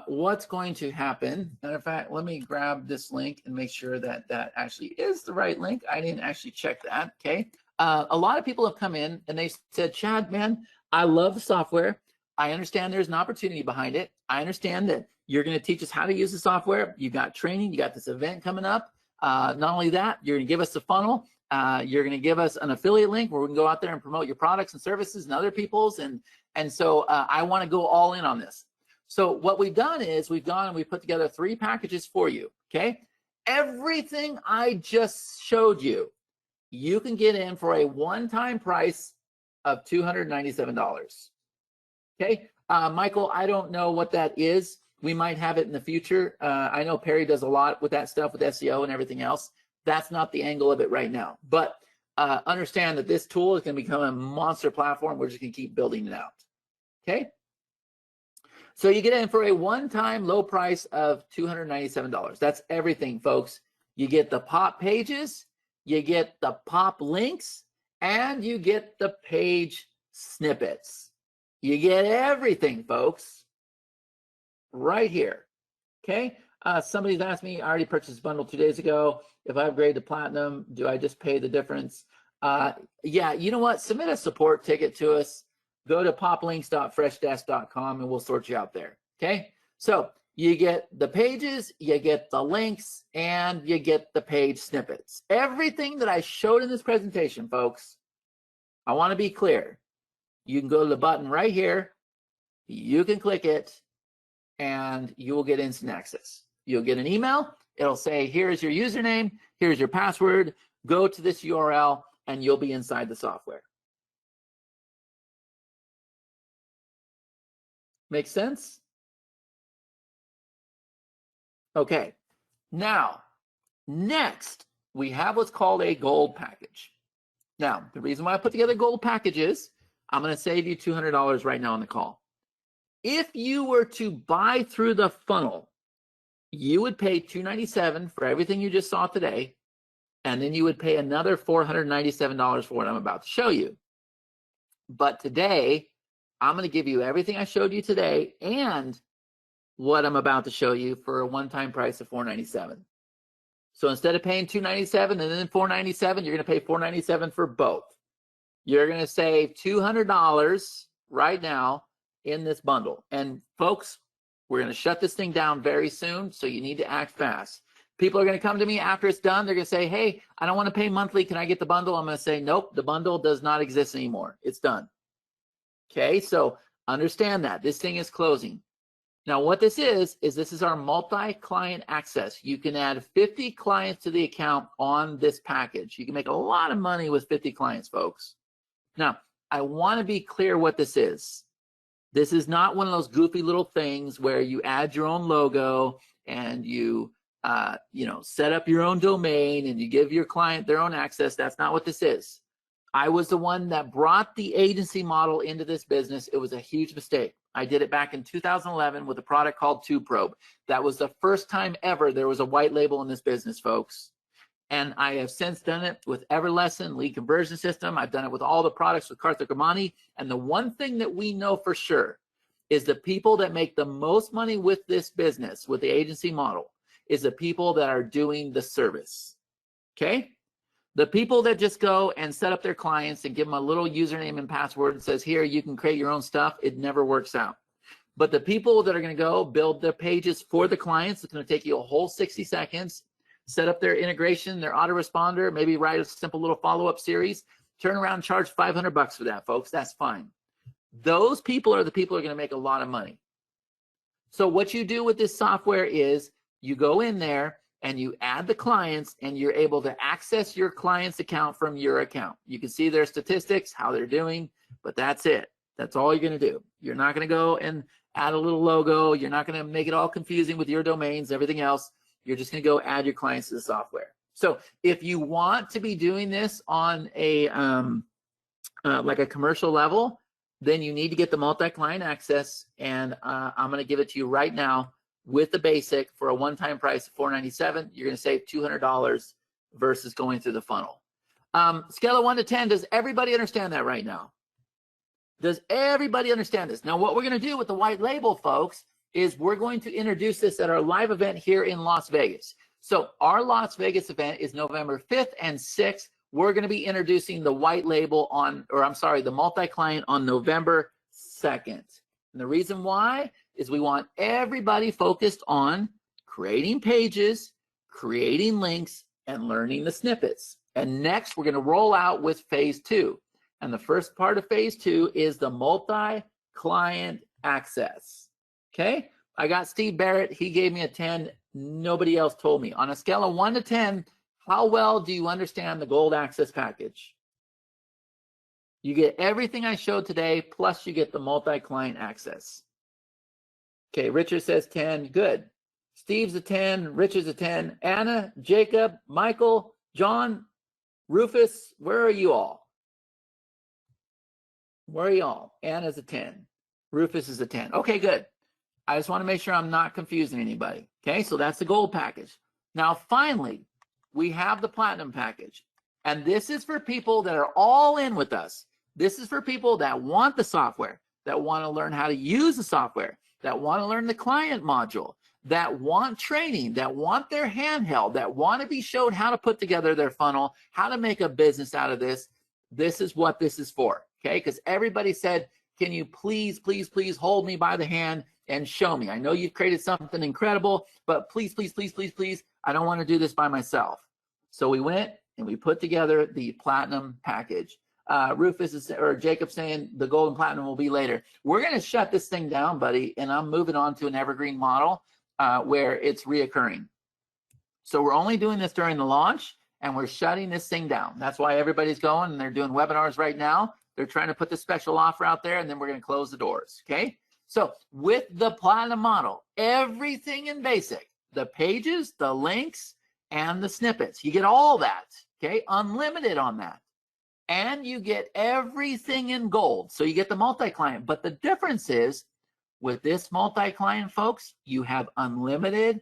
what's going to happen. And in fact, let me grab this link and make sure that that actually is the right link. I didn't actually check that, okay? A lot of people have come in and they said, Chad, man, I love the software. I understand there's an opportunity behind it. I understand that you're going to teach us how to use the software. You got training. You got this event coming up. Not only that, you're going to give us the funnel. You're going to give us an affiliate link where we can go out there and promote your products and services and other people's. And so I want to go all in on this. So what we've done is we've gone and we've put together 3 packages for you, okay? Everything I just showed you, you can get in for a one-time price of $297, okay? Michael, I don't know what that is. We might have it in the future. I know Perry does a lot with that stuff with SEO and everything else. That's not the angle of it right now. But understand that this tool is going to become a monster platform. We're just going to keep building it out, okay? So you get in for a one-time low price of $297. That's everything, folks. You get the pop pages, you get the pop links, and you get the page snippets. You get everything, folks, right here, okay? Somebody's asked me, I already purchased a bundle 2 days ago. If I upgrade to platinum, do I just pay the difference? Yeah, you know what? Submit a support ticket to us. Go to poplinks.freshdesk.com and we'll sort you out there, okay? So you get the pages, you get the links, and you get the page snippets. Everything that I showed in this presentation, folks, I want to be clear. You can go to the button right here, you can click it, and you will get instant access. You'll get an email, it'll say, here's your username, here's your password, go to this URL, and you'll be inside the software. Make sense? Okay, now, next, we have what's called a gold package. Now, the reason why I put together gold packages, I'm gonna save you $200 right now on the call. If you were to buy through the funnel, you would pay $297 for everything you just saw today, and then you would pay another $497 for what I'm about to show you. But today, I'm going to give you everything I showed you today and what I'm about to show you for a one-time price of $497. So instead of paying $297 and then $497, you're going to pay $497 for both. You're going to save $200 right now in this bundle. And folks, we're going to shut this thing down very soon, so you need to act fast. People are going to come to me after it's done. They're going to say, hey, I don't want to pay monthly. Can I get the bundle? I'm going to say, nope, the bundle does not exist anymore. It's done. Okay, so understand that. This thing is closing. Now, what this is this is our multi-client access. You can add 50 clients to the account on this package. You can make a lot of money with 50 clients, folks. Now, I want to be clear what this is. This is not one of those goofy little things where you add your own logo and you set up your own domain and you give your client their own access. That's not what this is. I was the one that brought the agency model into this business. It was a huge mistake. I did it back in 2011 with a product called TubeProbe. That was the first time ever there was a white label in this business, folks. And I have since done it with Everlesson, lead conversion system. I've done it with all the products with Karthik Ramani. And the one thing that we know for sure is the people that make the most money with this business, with the agency model, is the people that are doing the service, okay? The people that just go and set up their clients and give them a little username and password and says, here, you can create your own stuff, it never works out. But the people that are gonna go build their pages for the clients, it's gonna take you a whole 60 seconds, set up their integration, their autoresponder, maybe write a simple little follow-up series, turn around and charge 500 bucks for that, folks, that's fine. Those people are the people who are gonna make a lot of money. So what you do with this software is you go in there and you add the clients and you're able to access your client's account from your account. You can see their statistics, how they're doing, but that's it. That's all you're gonna do. You're not gonna go and add a little logo. You're not gonna make it all confusing with your domains, everything else. You're just gonna go add your clients to the software. So if you want to be doing this on a like a commercial level, then you need to get the multi-client access, and I'm gonna give it to you right now with the basic for a one-time price of $497. You're gonna save $200 versus going through the funnel. Scale of 1 to 10, does everybody understand that right now? Does everybody understand this? Now, what we're gonna do with the white label, folks, is we're going to introduce this at our live event here in Las Vegas. So our Las Vegas event is November 5th and 6th. We're gonna be introducing the white label the multi-client on November 2nd. And the reason why is we want everybody focused on creating pages, creating links, and learning the snippets. And next, we're going to roll out with phase 2. And the first part of phase 2 is the multi-client access. Okay? I got Steve Barrett. He gave me a 10. Nobody else told me. On a scale of 1 to 10, how well do you understand the gold access package? You get everything I showed today, plus you get the multi-client access. Okay, Richard says 10. Good. Steve's a 10. Richard's a 10. Anna, Jacob, Michael, John, Rufus, where are you all? Where are you all? Anna's a 10. Rufus is a 10. Okay, good. I just want to make sure I'm not confusing anybody. Okay, so that's the gold package. Now, finally, we have the platinum package. And this is for people that are all in with us. This is for people that want the software, that want to learn how to use the software, that want to learn the client module, that want training, that want their handheld, that want to be showed how to put together their funnel, how to make a business out of this. This is what this is for, okay? Because everybody said, can you please, please, please hold me by the hand and show me? I know you've created something incredible, but please, please, please, please, please, I don't want to do this by myself. So we went and we put together the platinum package. Rufus is, or Jacob saying the gold and platinum will be later. We're going to shut this thing down, buddy, and I'm moving on to an evergreen model where it's reoccurring. So we're only doing this during the launch, and we're shutting this thing down. That's why everybody's going, and they're doing webinars right now. They're trying to put the special offer out there, and then we're going to close the doors, okay? So with the platinum model, everything in basic, the pages, the links, and the snippets, you get all that, okay? Unlimited on that. And you get everything in gold. So you get the multi-client. But the difference is, with this multi-client, folks, you have unlimited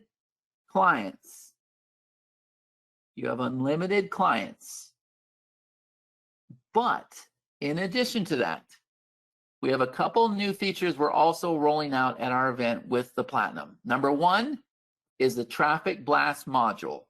clients. You have unlimited clients. But in addition to that, we have a couple new features we're also rolling out at our event with the Platinum. Number one is the Traffic Blast module.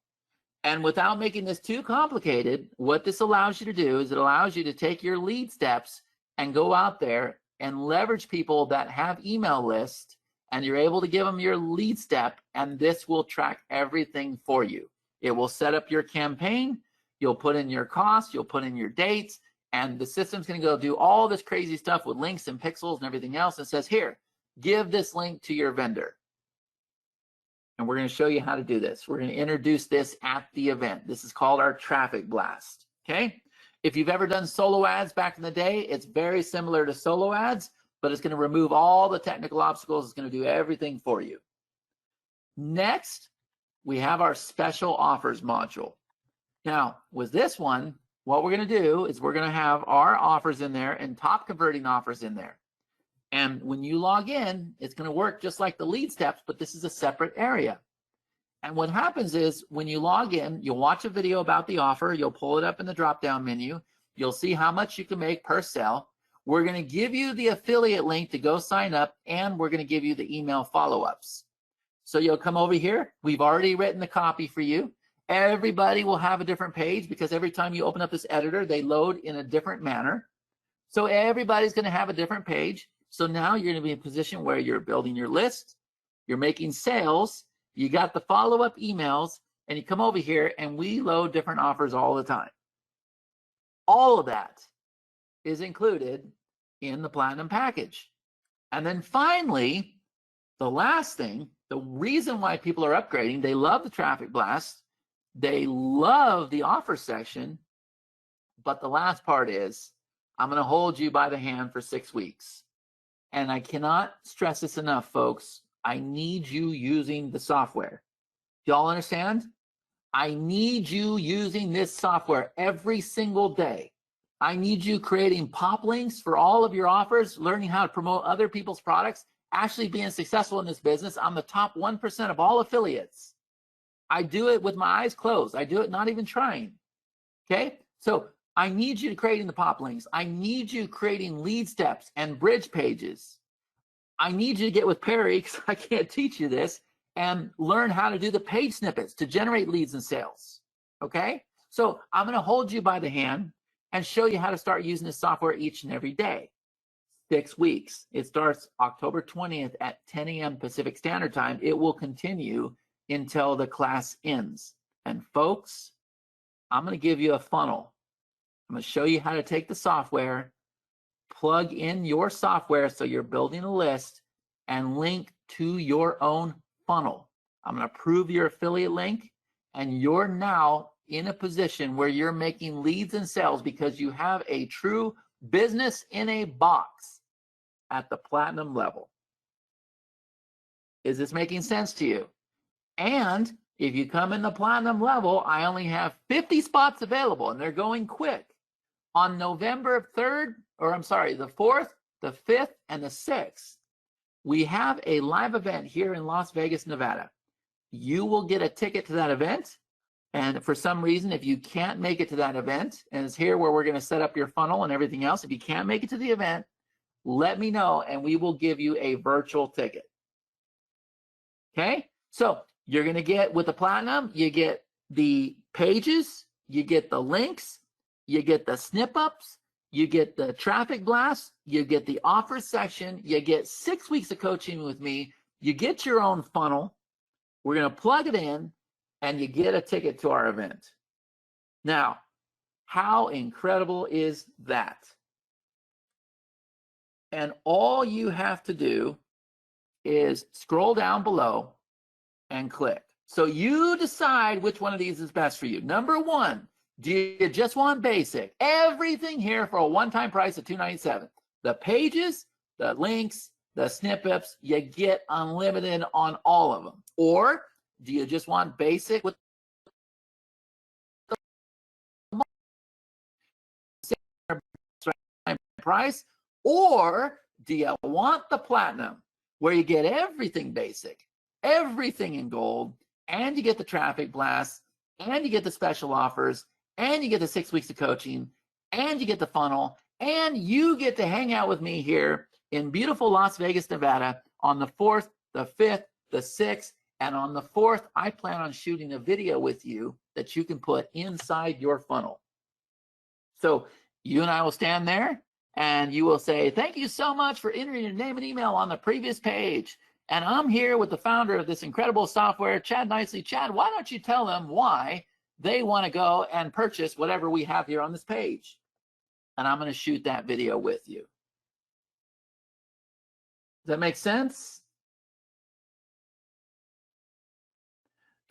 And without making this too complicated, what this allows you to do is it allows you to take your lead steps and go out there and leverage people that have email lists, and you're able to give them your lead step, and this will track everything for you. It will set up your campaign, you'll put in your costs, you'll put in your dates, and the system's going to go do all this crazy stuff with links and pixels and everything else. It says, here, give this link to your vendor. And we're going to show you how to do this. We're going to introduce this at the event. This is called our Traffic Blast, okay? If you've ever done solo ads back in the day, it's very similar to solo ads, but it's going to remove all the technical obstacles. It's going to do everything for you. Next, we have our special offers module. Now, with this one, what we're going to do is we're going to have our offers in there and top converting offers in there. And when you log in, it's going to work just like the lead steps, but this is a separate area. And what happens is when you log in, you'll watch a video about the offer. You'll pull it up in the drop-down menu. You'll see how much you can make per sale. We're going to give you the affiliate link to go sign up, and we're going to give you the email follow-ups. So you'll come over here. We've already written the copy for you. Everybody will have a different page because every time you open up this editor, they load in a different manner. So everybody's going to have a different page. So now you're going to be in a position where you're building your list, you're making sales, you got the follow-up emails, and you come over here and we load different offers all the time. All of that is included in the Platinum package. And then finally, the last thing, the reason why people are upgrading, they love the Traffic Blast, they love the offer section, but the last part is, I'm going to hold you by the hand for 6 weeks. And I cannot stress this enough, folks. I need you using the software. Do y'all understand? I need you using this software every single day. I need you creating pop links for all of your offers, learning how to promote other people's products, actually being successful in this business. I'm the top 1% of all affiliates. I do it with my eyes closed. I do it not even trying. Okay? So I need you creating the pop links. I need you creating lead steps and bridge pages. I need you to get with Perry, because I can't teach you this, and learn how to do the page snippets to generate leads and sales. Okay? So I'm going to hold you by the hand and show you how to start using this software each and every day. 6 weeks. It starts October 20th at 10 a.m. Pacific Standard Time. It will continue until the class ends. And folks, I'm going to give you a funnel. I'm going to show you how to take the software, plug in your software so you're building a list, and link to your own funnel. I'm going to approve your affiliate link, and you're now in a position where you're making leads and sales because you have a true business in a box at the platinum level. Is this making sense to you? And if you come in the platinum level, I only have 50 spots available, and they're going quick. On November 3rd, or I'm sorry, the 4th, the 5th, and the 6th, we have a live event here in Las Vegas, Nevada. You will get a ticket to that event. And for some reason, if you can't make it to that event, and it's here where we're going to set up your funnel and everything else, if you can't make it to the event, let me know and we will give you a virtual ticket. Okay? So you're going to get, with the platinum, you get the pages, you get the links, you get the snip-ups, you get the traffic blast, you get the offer section, you get 6 weeks of coaching with me, you get your own funnel, we're going to plug it in, and you get a ticket to our event. Now, how incredible is that? And all you have to do is scroll down below and click. So you decide which one of these is best for you. Number one, do you just want basic? Everything here for a one-time price of $297. The pages, the links, the snippets, you get unlimited on all of them. Or do you just want basic with the price? Or do you want the platinum, where you get everything basic, everything in gold, and you get the traffic blasts, and you get the special offers, and you get the 6 weeks of coaching, and you get the funnel, and you get to hang out with me here in beautiful Las Vegas, Nevada on the 4th, the 5th, the 6th, and on the 4th, I plan on shooting a video with you that you can put inside your funnel. So you and I will stand there, and you will say, thank you so much for entering your name and email on the previous page. And I'm here with the founder of this incredible software, Chad Nicely. Chad, why don't you tell them why they want to go and purchase whatever we have here on this page? And I'm going to shoot that video with you. Does that make sense?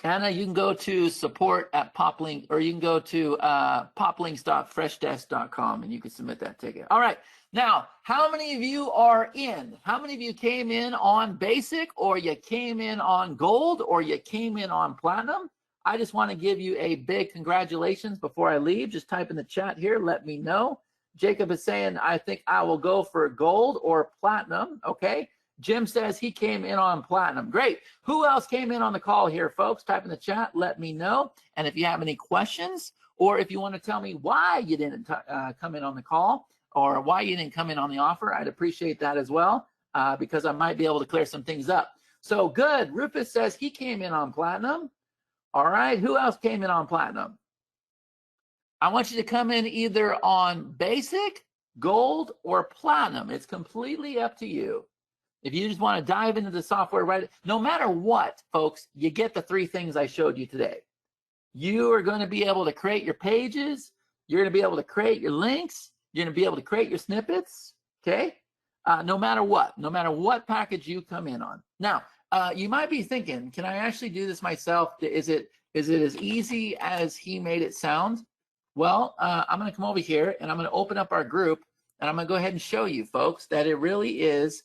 Anna, you can go to support at Poplink, or you can go to poplinks.freshdesk.com and you can submit that ticket. All right. Now, how many of you are in? How many of you came in on basic, or you came in on gold, or you came in on platinum? I just want to give you a big congratulations before I leave. Just type in the chat here. Let me know. Jacob is saying, I think I will go for gold or platinum. Okay. Jim says he came in on platinum. Great. Who else came in on the call here, folks? Type in the chat. Let me know. And if you have any questions, or if you want to tell me why you didn't come in on the call, or why you didn't come in on the offer, I'd appreciate that as well, because I might be able to clear some things up. So good. Rufus says he came in on platinum. All right. Who else came in on platinum? I want you to come in either on basic, gold, or platinum. It's completely up to you. If you just want to dive into the software, right? No matter what, folks, you get the three things I showed you today. You are going to be able to create your pages. You're going to be able to create your links. You're going to be able to create your snippets, okay? No matter what package you come in on. Now, you might be thinking, can I actually do this myself? Is it as easy as he made it sound? Well, I'm going to come over here and I'm going to open up our group, and I'm going to go ahead and show you, folks, that it really is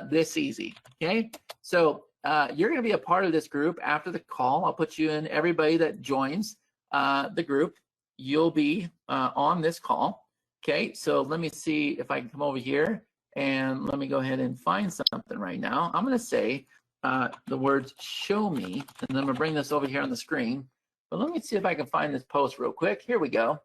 this easy, okay? So you're going to be a part of this group after the call. I'll put you in. Everybody that joins the group, you'll be on this call, okay? So let me see if I can come over here, and let me go ahead and find something right now. I'm going to say the words show me, and then I'm going to bring this over here on the screen. But let me see if I can find this post real quick. Here we go.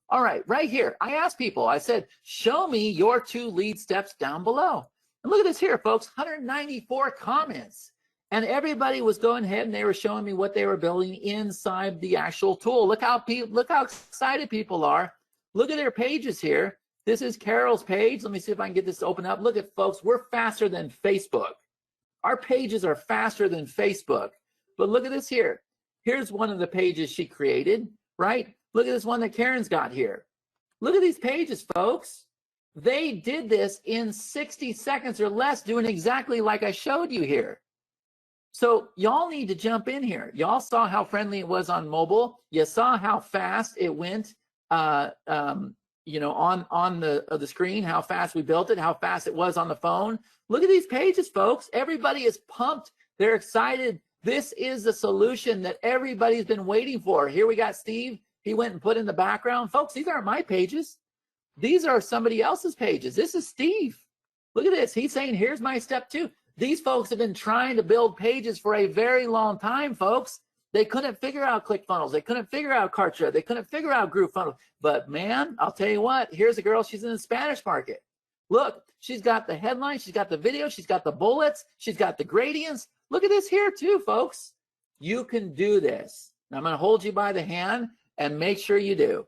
All right, right here. I asked people, I said, show me your 2 lead steps down below. And look at this here, folks, 194 comments. And everybody was going ahead and they were showing me what they were building inside the actual tool. Look how excited people are. Look at their pages here. This is Carol's page. Let me see if I can get this to open up. Look at, folks, we're faster than Facebook. Our pages are faster than Facebook. But look at this here. Here's one of the pages she created, right? Look at this one that Karen's got here. Look at these pages, folks. They did this in 60 seconds or less, doing exactly like I showed you here. So y'all need to jump in here. Y'all saw how friendly it was on mobile. You saw how fast it went, you know, on the screen, how fast we built it, how fast it was on the phone. Look at these pages, folks. Everybody is pumped. They're excited. This is the solution that everybody's been waiting for. Here we got Steve. He went and put in the background. Folks, these aren't my pages. These are somebody else's pages. This is Steve. Look at this. He's saying, here's my step 2. These folks have been trying to build pages for a very long time, folks. They couldn't figure out ClickFunnels. They couldn't figure out Kartra. They couldn't figure out GrooveFunnels. But man, I'll tell you what, here's a girl, she's in the Spanish market. Look, she's got the headline, she's got the video, she's got the bullets, she's got the gradients. Look at this here too, folks. You can do this. Now I'm gonna hold you by the hand and make sure you do.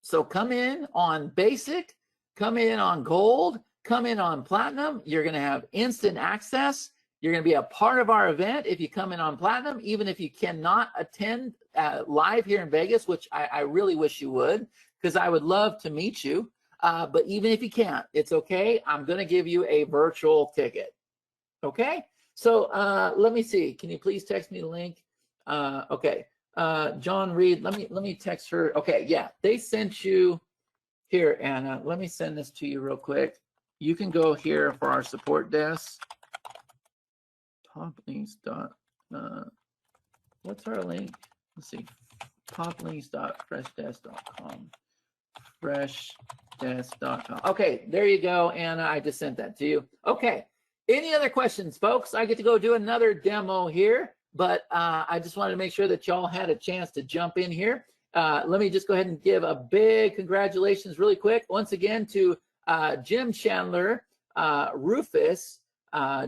So come in on basic, come in on gold, come in on platinum. You're going to have instant access. You're going to be a part of our event if you come in on platinum, even if you cannot attend live here in Vegas, which I really wish you would, because I would love to meet you. But even if you can't, it's okay. I'm going to give you a virtual ticket. Okay? So let me see. Can you please text me the link? Okay. John Reed, let me text her. Okay, yeah, they sent you here, Anna. Let me send this to you real quick. You can go here for our support desk. Toplinks. What's our link? Let's see. Toplinks.freshdesk.com. Freshdesk.com. Okay, there you go, Anna. I just sent that to you. Okay. Any other questions, folks? I get to go do another demo here. But I just wanted to make sure that y'all had a chance to jump in here. Let me just go ahead and give a big congratulations really quick once again to Jim Chandler, Rufus,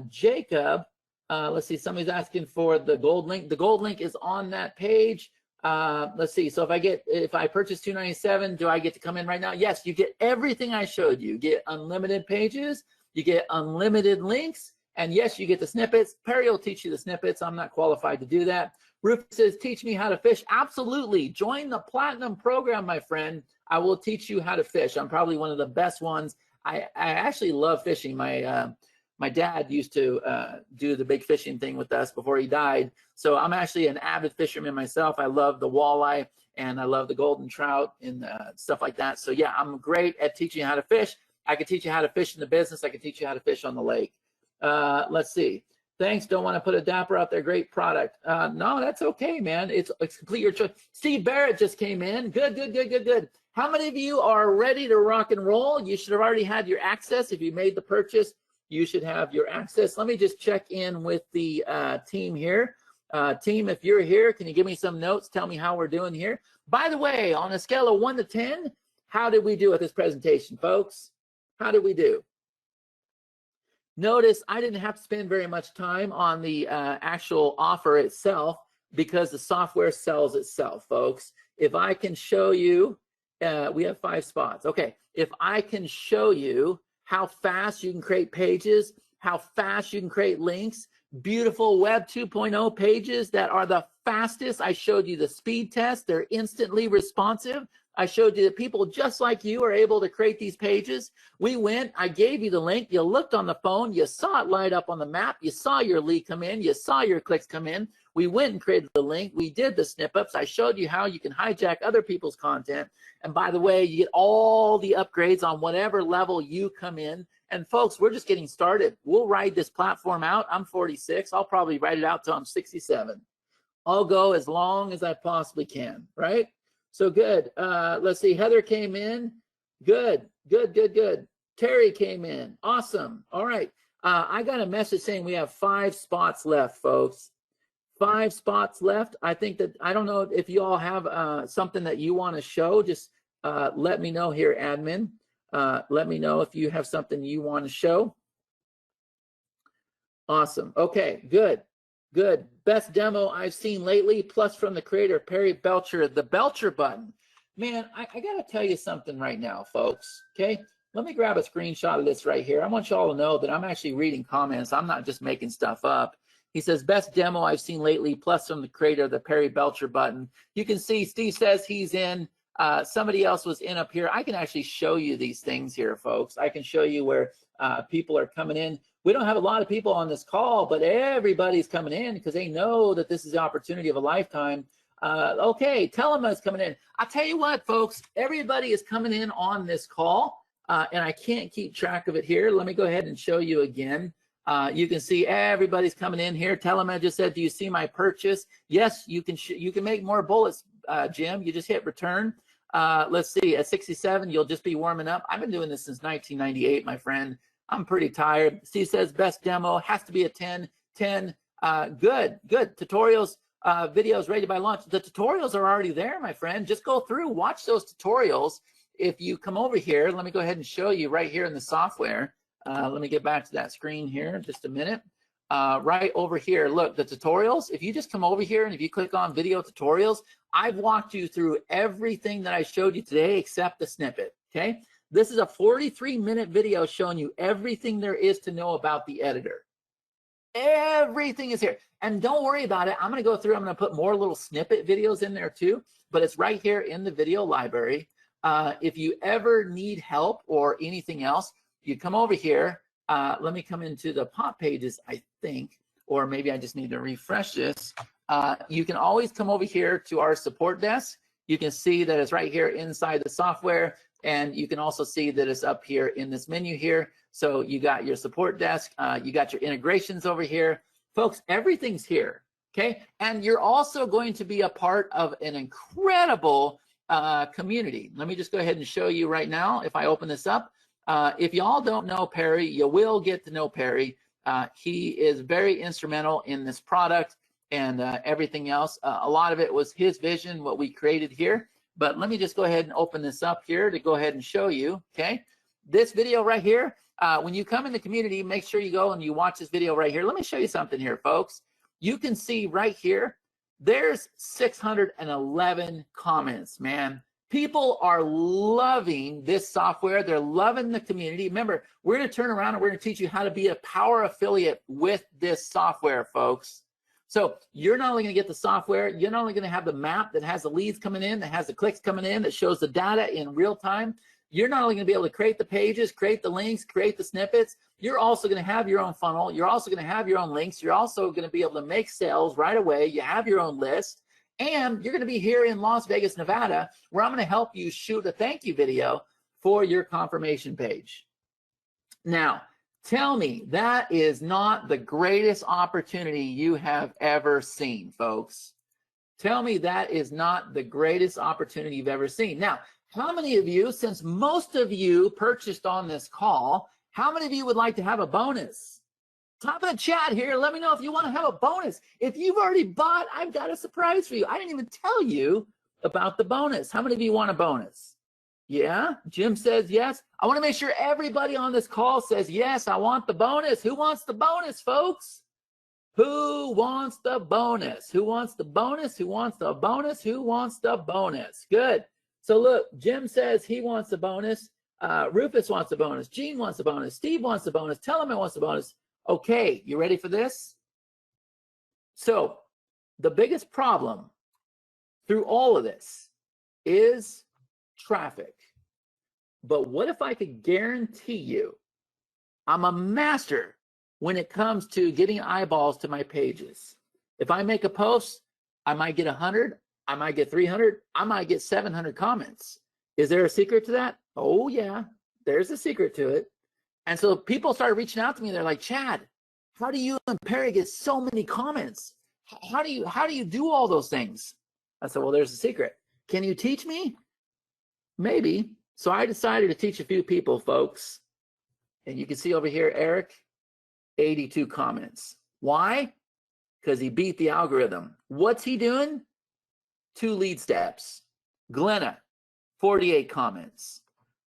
Jacob. Let's see, somebody's asking for the gold link. The gold link is on that page. Let's see, so if I purchase $297, do I get to come in right now? Yes, you get everything I showed you. You get unlimited pages, you get unlimited links, and yes, you get the snippets. Perry will teach you the snippets. I'm not qualified to do that. Rufus says, teach me how to fish. Absolutely. Join the Platinum program, my friend. I will teach you how to fish. I'm probably one of the best ones. I actually love fishing. My dad used to do the big fishing thing with us before he died. So I'm actually an avid fisherman myself. I love the walleye and I love the golden trout and stuff like that. So yeah, I'm great at teaching you how to fish. I can teach you how to fish in the business. I can teach you how to fish on the lake. Let's see. Thanks. Don't want to put a dapper out there. Great product. No, that's okay, man. It's complete your choice. Steve Barrett just came in. Good. How many of you are ready to rock and roll? You should have already had your access. If you made the purchase, you should have your access. Let me just check in with the team here. Team, if you're here, can you give me some notes? Tell me how we're doing here. By the way, on a scale of 1 to 10, how did we do with this presentation, folks? How did we do? Notice I didn't have to spend very much time on the actual offer itself because the software sells itself, folks. If I can show you, we have 5 spots. Okay, if I can show you how fast you can create pages, how fast you can create links, beautiful Web 2.0 pages that are the fastest. I showed you the speed test. They're instantly responsive. I showed you that people just like you are able to create these pages. We went, I gave you the link, you looked on the phone, you saw it light up on the map, you saw your lead come in, you saw your clicks come in. We went and created the link, we did the snip-ups, I showed you how you can hijack other people's content. And by the way, you get all the upgrades on whatever level you come in. And folks, we're just getting started. We'll ride this platform out. I'm 46, I'll probably ride it out till I'm 67. I'll go as long as I possibly can, right? So good. Let's see. Heather came in. Good. Terry came in. Awesome. All right. I got a message saying we have 5 spots left, folks. 5 spots left. I think that, I don't know if you all have something that you want to show. Just let me know here, admin. Let me know if you have something you want to show. Awesome. Okay. Good. Best demo I've seen lately, plus from the creator, Perry Belcher, the Belcher button. Man, I got to tell you something right now, folks, okay? Let me grab a screenshot of this right here. I want you all to know that I'm actually reading comments. I'm not just making stuff up. He says, best demo I've seen lately, plus from the creator of the Perry Belcher button. You can see Steve says he's in. Somebody else was in up here. I can actually show you these things here, folks. I can show you where people are coming in. We don't have a lot of people on this call, but everybody's coming in because they know that this is the opportunity of a lifetime. Okay, Telema's coming in. I'll tell you what, folks, everybody is coming in on this call, and I can't keep track of it here. Let me go ahead and show you again. You can see everybody's coming in here. Telema just said, do you see my purchase? Yes, you can make more bullets, Jim. You just hit return. Let's see, at 67, you'll just be warming up. I've been doing this since 1998, my friend. I'm pretty tired. Steve says best demo has to be a 10. Good. Tutorials, videos ready by launch. The tutorials are already there, my friend. Just go through, watch those tutorials. If you come over here, let me go ahead and show you right here in the software. Let me get back to that screen here in just a minute. Right over here, look, the tutorials. If you just come over here and if you click on video tutorials, I've walked you through everything that I showed you today except the snippet, okay? This is a 43-minute video showing you everything there is to know about the editor. Everything is here. And don't worry about it. I'm going to go through, I'm going to put more little snippet videos in there too, but it's right here in the video library. If you ever need help or anything else, you come over here. Let me come into the pop pages, I think, or maybe I just need to refresh this. You can always come over here to our support desk. You can see that it's right here inside the software, and you can also see that it's up here in this menu here. So you got your support desk, you got your integrations over here. Folks, everything's here, okay? And you're also going to be a part of an incredible community. Let me just go ahead and show you right now if I open this up. If y'all don't know Perry, you will get to know Perry. He is very instrumental in this product and everything else. A lot of it was his vision, what we created here. But let me just go ahead and open this up here to go ahead and show you, okay? This video right here, when you come in the community, make sure you go and you watch this video right here. Let me show you something here, folks. You can see right here, there's 611 comments, man. People are loving this software. They're loving the community. Remember, we're going to turn around and we're going to teach you how to be a power affiliate with this software, folks. So you're not only going to get the software, you're not only going to have the map that has the leads coming in, that has the clicks coming in, that shows the data in real time. You're not only going to be able to create the pages, create the links, create the snippets. You're also going to have your own funnel. You're also going to have your own links. You're also going to be able to make sales right away. You have your own list. And you're going to be here in Las Vegas, Nevada, where I'm going to help you shoot a thank you video for your confirmation page. Now, tell me that is not the greatest opportunity you have ever seen, folks. Tell me that is not the greatest opportunity you've ever seen. Now, how many of you, since most of you purchased on this call, how many of you would like to have a bonus? Top of the chat here, let me know if you want to have a bonus. If you've already bought, I've got a surprise for you. I didn't even tell you about the bonus. How many of you want a bonus? Yeah, Jim says yes. I want to make sure everybody on this call says yes, I want the bonus. Who wants the bonus, folks? Who wants the bonus? Who wants the bonus? Who wants the bonus? Who wants the bonus? Good. So look, Jim says he wants a bonus. Rufus wants a bonus. Gene wants a bonus. Steve wants a bonus. Telemann wants a bonus. Okay, you ready for this? So the biggest problem through all of this is traffic. But what if I could guarantee you I'm a master when it comes to getting eyeballs to my pages? If I make a post, I might get 100, I might get 300, I might get 700 comments. Is there a secret to that? Oh yeah, there's a secret to it. And so people started reaching out to me. They're like, Chad, how do you and Perry get so many comments? How do you do all those things? I said, well, there's a secret. Can you teach me? Maybe. So I decided to teach a few people, folks. And you can see over here, Eric, 82 comments. Why? Because he beat the algorithm. What's he doing? 2 lead steps. Glenna, 48 comments.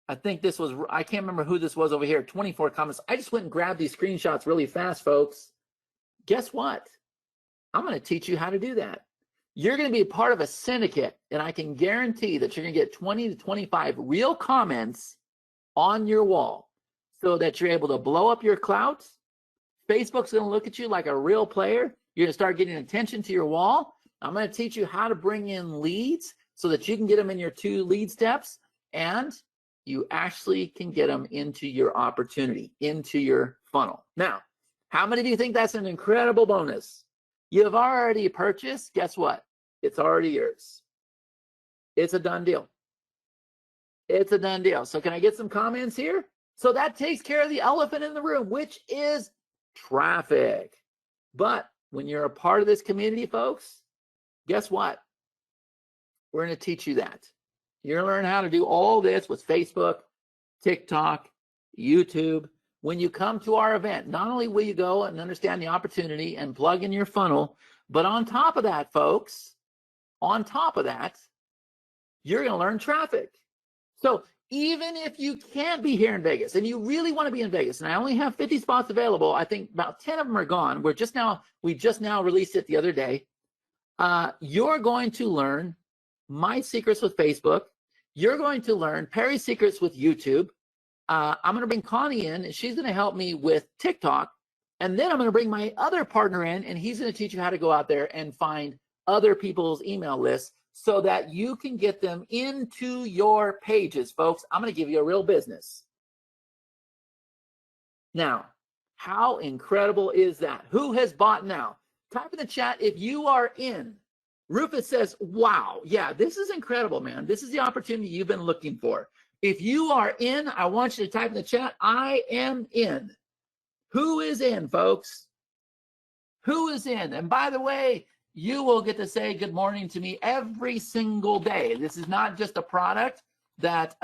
I think this was, I can't remember who this was over here, 24 comments. I just went and grabbed these screenshots really fast, folks. Guess what? I'm going to teach you how to do that. You're going to be a part of a syndicate, and I can guarantee that you're going to get 20 to 25 real comments on your wall so that you're able to blow up your clout, Facebook's going to look at you like a real player. You're going to start getting attention to your wall. I'm going to teach you how to bring in leads so that you can get them in your 2 lead steps, and you actually can get them into your opportunity, into your funnel. Now, how many of you think that's an incredible bonus? You've already purchased. Guess what? It's already yours. It's a done deal. It's a done deal. So can I get some comments here? So that takes care of the elephant in the room, which is traffic. But when you're a part of this community, folks, guess what? We're going to teach you that. You're going to learn how to do all this with Facebook, TikTok, YouTube. When you come to our event, not only will you go and understand the opportunity and plug in your funnel, but on top of that, folks, on top of that, you're going to learn traffic. So even if you can't be here in Vegas and you really want to be in Vegas, and I only have 50 spots available, I think about 10 of them are gone. We just now released it the other day. You're going to learn my secrets with Facebook. You're going to learn Perry's secrets with YouTube. I'm going to bring Connie in, and she's going to help me with TikTok. And then I'm going to bring my other partner in, and he's going to teach you how to go out there and find other people's email lists so that you can get them into your pages, folks. I'm going to give you a real business. Now, how incredible is that? Who has bought now? Type in the chat if you are in. Rufus says, wow, yeah, this is incredible, man. This is the opportunity you've been looking for. If you are in, I want you to type in the chat, I am in. Who is in, folks? Who is in? And by the way, you will get to say good morning to me every single day. This is not just a product that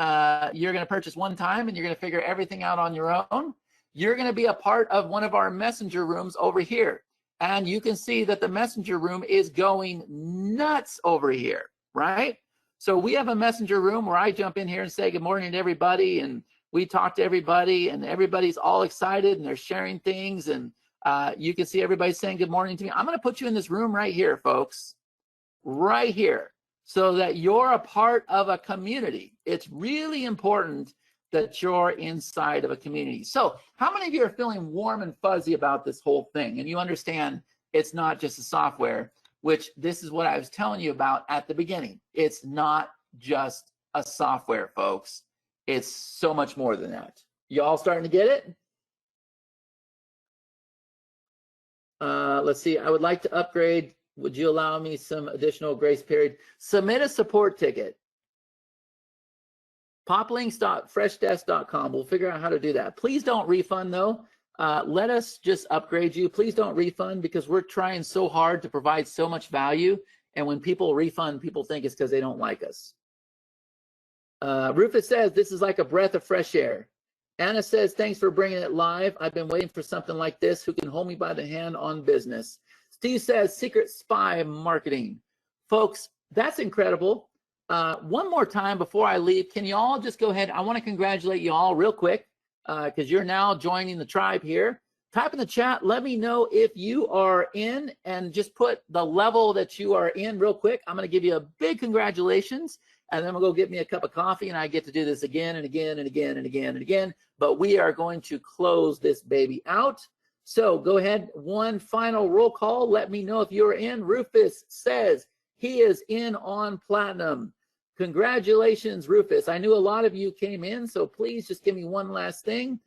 you're going to purchase one time and you're going to figure everything out on your own. You're going to be a part of one of our messenger rooms over here. And you can see that the messenger room is going nuts over here, right? So we have a messenger room where I jump in here and say good morning to everybody, and we talk to everybody, and everybody's all excited and they're sharing things, and you can see everybody saying good morning to me. I'm going to put you in this room right here, folks, right here, so that you're a part of a community. It's really important that you're inside of a community. So how many of you are feeling warm and fuzzy about this whole thing? And you understand it's not just a software, which this is what I was telling you about at the beginning. It's not just a software, folks. It's so much more than that. Y'all starting to get it? Let's see, I would like to upgrade. Would you allow me some additional grace period? Submit a support ticket. Poplinks.freshdesk.com. We'll figure out how to do that. Please don't refund, though. Let us just upgrade you. Please don't refund, because we're trying so hard to provide so much value. And when people refund, people think it's because they don't like us. Rufus says, this is like a breath of fresh air. Anna says, thanks for bringing it live. I've been waiting for something like this. Who can hold me by the hand on business? Steve says, secret spy marketing. Folks, that's incredible. One more time before I leave, can you all just go ahead? I want to congratulate you all real quick because you're now joining the tribe here. Type in the chat. Let me know if you are in, and just put the level that you are in real quick. I'm going to give you a big congratulations, and then we'll go get me a cup of coffee, and I get to do this again and again and again and again and again. But we are going to close this baby out. So go ahead. One final roll call. Let me know if you're in. Rufus says he is in on platinum. Congratulations, Rufus. I knew a lot of you came in, so please just give me one last thing.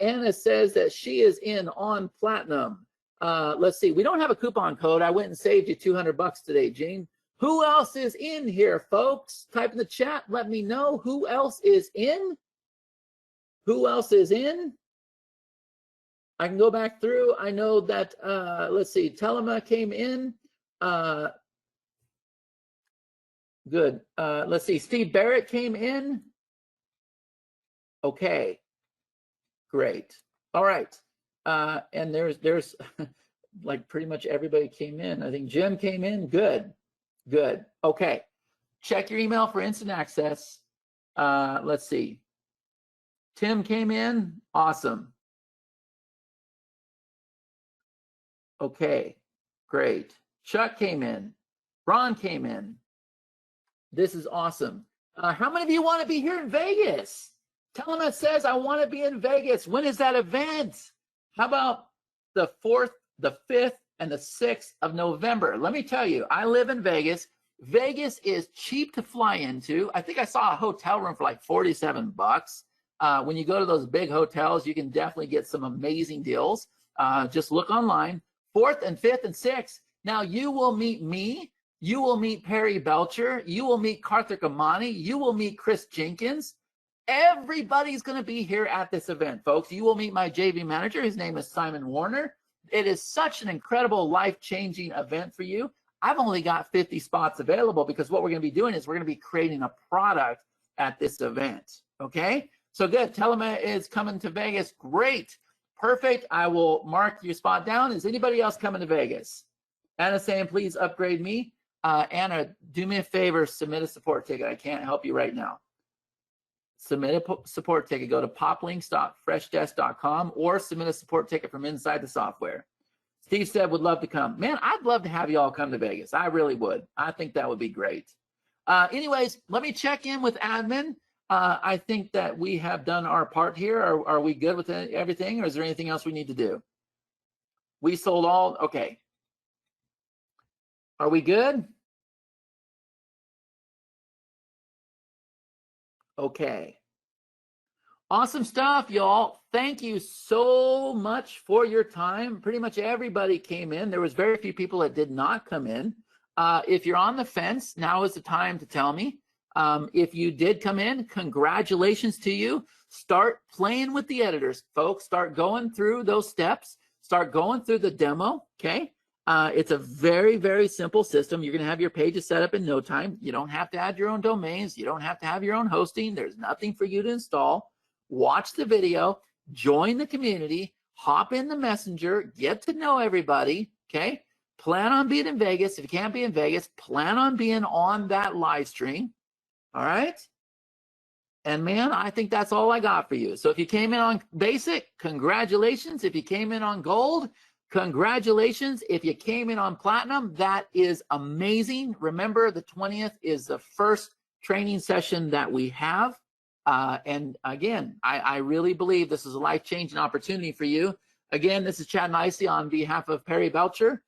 Anna says that she is in on platinum. Let's see. We don't have a coupon code. I went and saved you $200 today, Gene. Who else is in here, folks? Type in the chat. Let me know who else is in. Who else is in? I can go back through. I know that, let's see, Telema came in. Good. Let's see, Steve Barrett came in. Okay, great. All right. And there's like pretty much everybody came in. I think Jim came in. Good. Good. Okay. Check your email for instant access. Let's see. Tim came in. Awesome. Okay. Great. Chuck came in. Ron came in. This is awesome. How many of you want to be here in Vegas? Tell them it says, I want to be in Vegas. When is that event? How about the 4th, the 5th, and the 6th of November. Let me tell you, I live in Vegas. Vegas is cheap to fly into. I think I saw a hotel room for like 47 bucks. When you go to those big hotels, you can definitely get some amazing deals. Just look online. 4th and 5th and 6th. Now you will meet me. You will meet Perry Belcher. You will meet Karthik Amani. You will meet Chris Jenkins. Everybody's going to be here at this event, folks. You will meet my JV manager. His name is Simon Warner. It is such an incredible, life-changing event for you. I've only got 50 spots available because what we're going to be doing is we're going to be creating a product at this event, okay? So good. Telema is coming to Vegas. Great. Perfect. I will mark your spot down. Is anybody else coming to Vegas? Anna's saying, please upgrade me. Anna, do me a favor, submit a support ticket. I can't help you right now. Submit a support ticket. Go to poplinks.freshdesk.com or submit a support ticket from inside the software. Steve said would love to come. Man, I'd love to have you all come to Vegas. I really would. I think that would be great. Anyways, let me check in with admin. I think that we have done our part here. Are we good with everything, or is there anything else we need to do? We sold all, okay. Are we good? Okay. Awesome stuff, y'all. Thank you so much for your time. Pretty much everybody came in. There was very few people that did not come in. If you're on the fence, now is the time to tell me. If you did come in, congratulations to you. Start playing with the editors, folks. Start going through those steps. Start going through the demo, okay? It's a very, very simple system. You're going to have your pages set up in no time. You don't have to add your own domains. You don't have to have your own hosting. There's nothing for you to install. Watch the video, join the community, hop in the messenger, get to know everybody, okay? Plan on being in Vegas. If you can't be in Vegas, plan on being on that live stream, all right? And man, I think that's all I got for you. So if you came in on basic, congratulations. If you came in on gold, congratulations. If you came in on platinum, that is amazing. Remember, the 20th is the first training session that we have. And again, I really believe this is a life-changing opportunity for you. Again, this is Chad Nicely on behalf of Perry Belcher.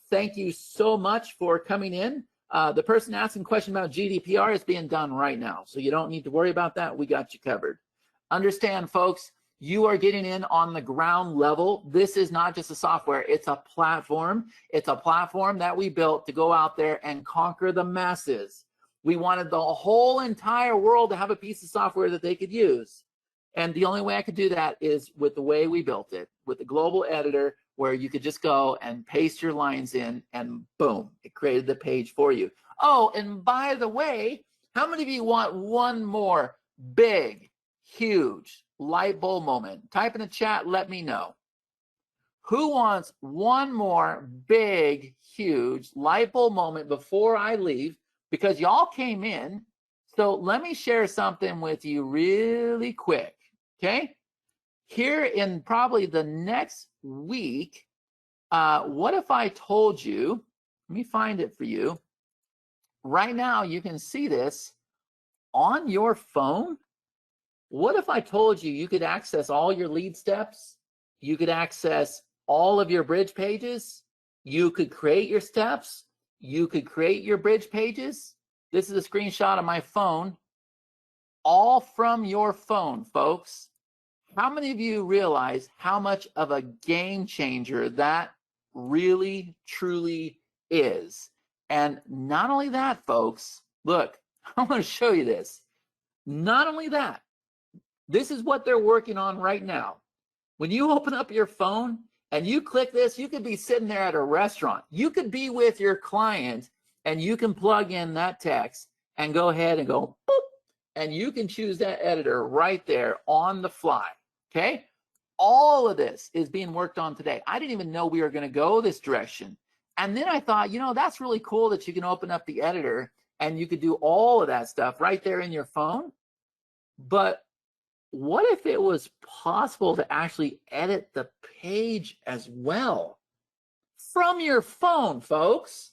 Thank you so much for coming in. The person asking a question about GDPR is being done right now, so you don't need to worry about that. We got you covered. Understand, folks, you are getting in on the ground level. This is not just a software. It's a platform. It's a platform that we built to go out there and conquer the masses. We wanted the whole entire world to have a piece of software that they could use. And the only way I could do that is with the way we built it, with the global editor, where you could just go and paste your lines in and boom, it created the page for you. Oh, and by the way, how many of you want one more big, huge light bulb moment? Type in the chat, let me know. Who wants one more big, huge light bulb moment before I leave? Because y'all came in, so let me share something with you really quick, okay? Here in probably the next week, what if I told you, let me find it for you. Right now, you can see this on your phone. What if I told you you could access all your lead steps? You could access all of your bridge pages. You could create your steps. You could create your bridge pages. This is a screenshot of my phone, all from your phone, folks. How many of you realize how much of a game changer that really, truly is? And not only that, folks, look, I want to show you this. Not only that, this is what they're working on right now. When you open up your phone and you click this, you could be sitting there at a restaurant. You could be with your client and you can plug in that text and go ahead and go, boop, and you can choose that editor right there on the fly, okay? All of this is being worked on today. I didn't even know we were going to go this direction. And then I thought, you know, that's really cool that you can open up the editor and you could do all of that stuff right there in your phone. But what if it was possible to actually edit the page as well? From your phone, folks.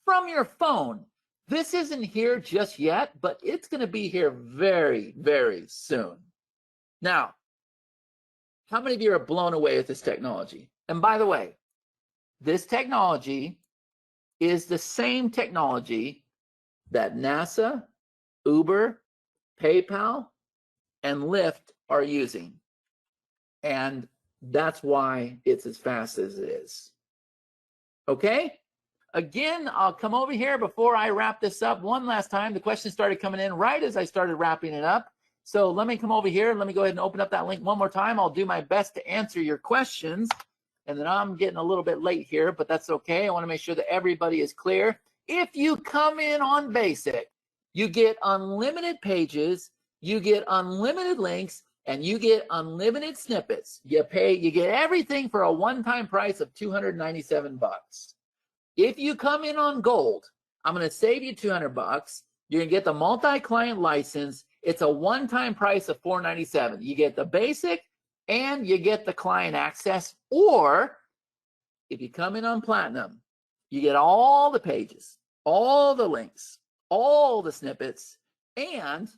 From your phone. This isn't here just yet, but it's going to be here very, very soon. Now, how many of you are blown away with this technology? And by the way, this technology is the same technology that NASA, Uber, PayPal, and Lyft are using. And that's why it's as fast as it is. Okay? Again, I'll come over here before I wrap this up one last time. The questions started coming in right as I started wrapping it up. So let me come over here. Let me go ahead and open up that link one more time. I'll do my best to answer your questions. And then I'm getting a little bit late here, but that's okay. I want to make sure that everybody is clear. If you come in on basic, you get unlimited pages, you get unlimited links, and you get unlimited snippets. You get everything for a one-time price of $297. If you come in on gold, I'm going to save you $200. You're going to get the multi-client license. It's a one-time price of $497. You get the basic and you get the client access. Or if you come in on platinum, you get all the pages, all the links, all the snippets, and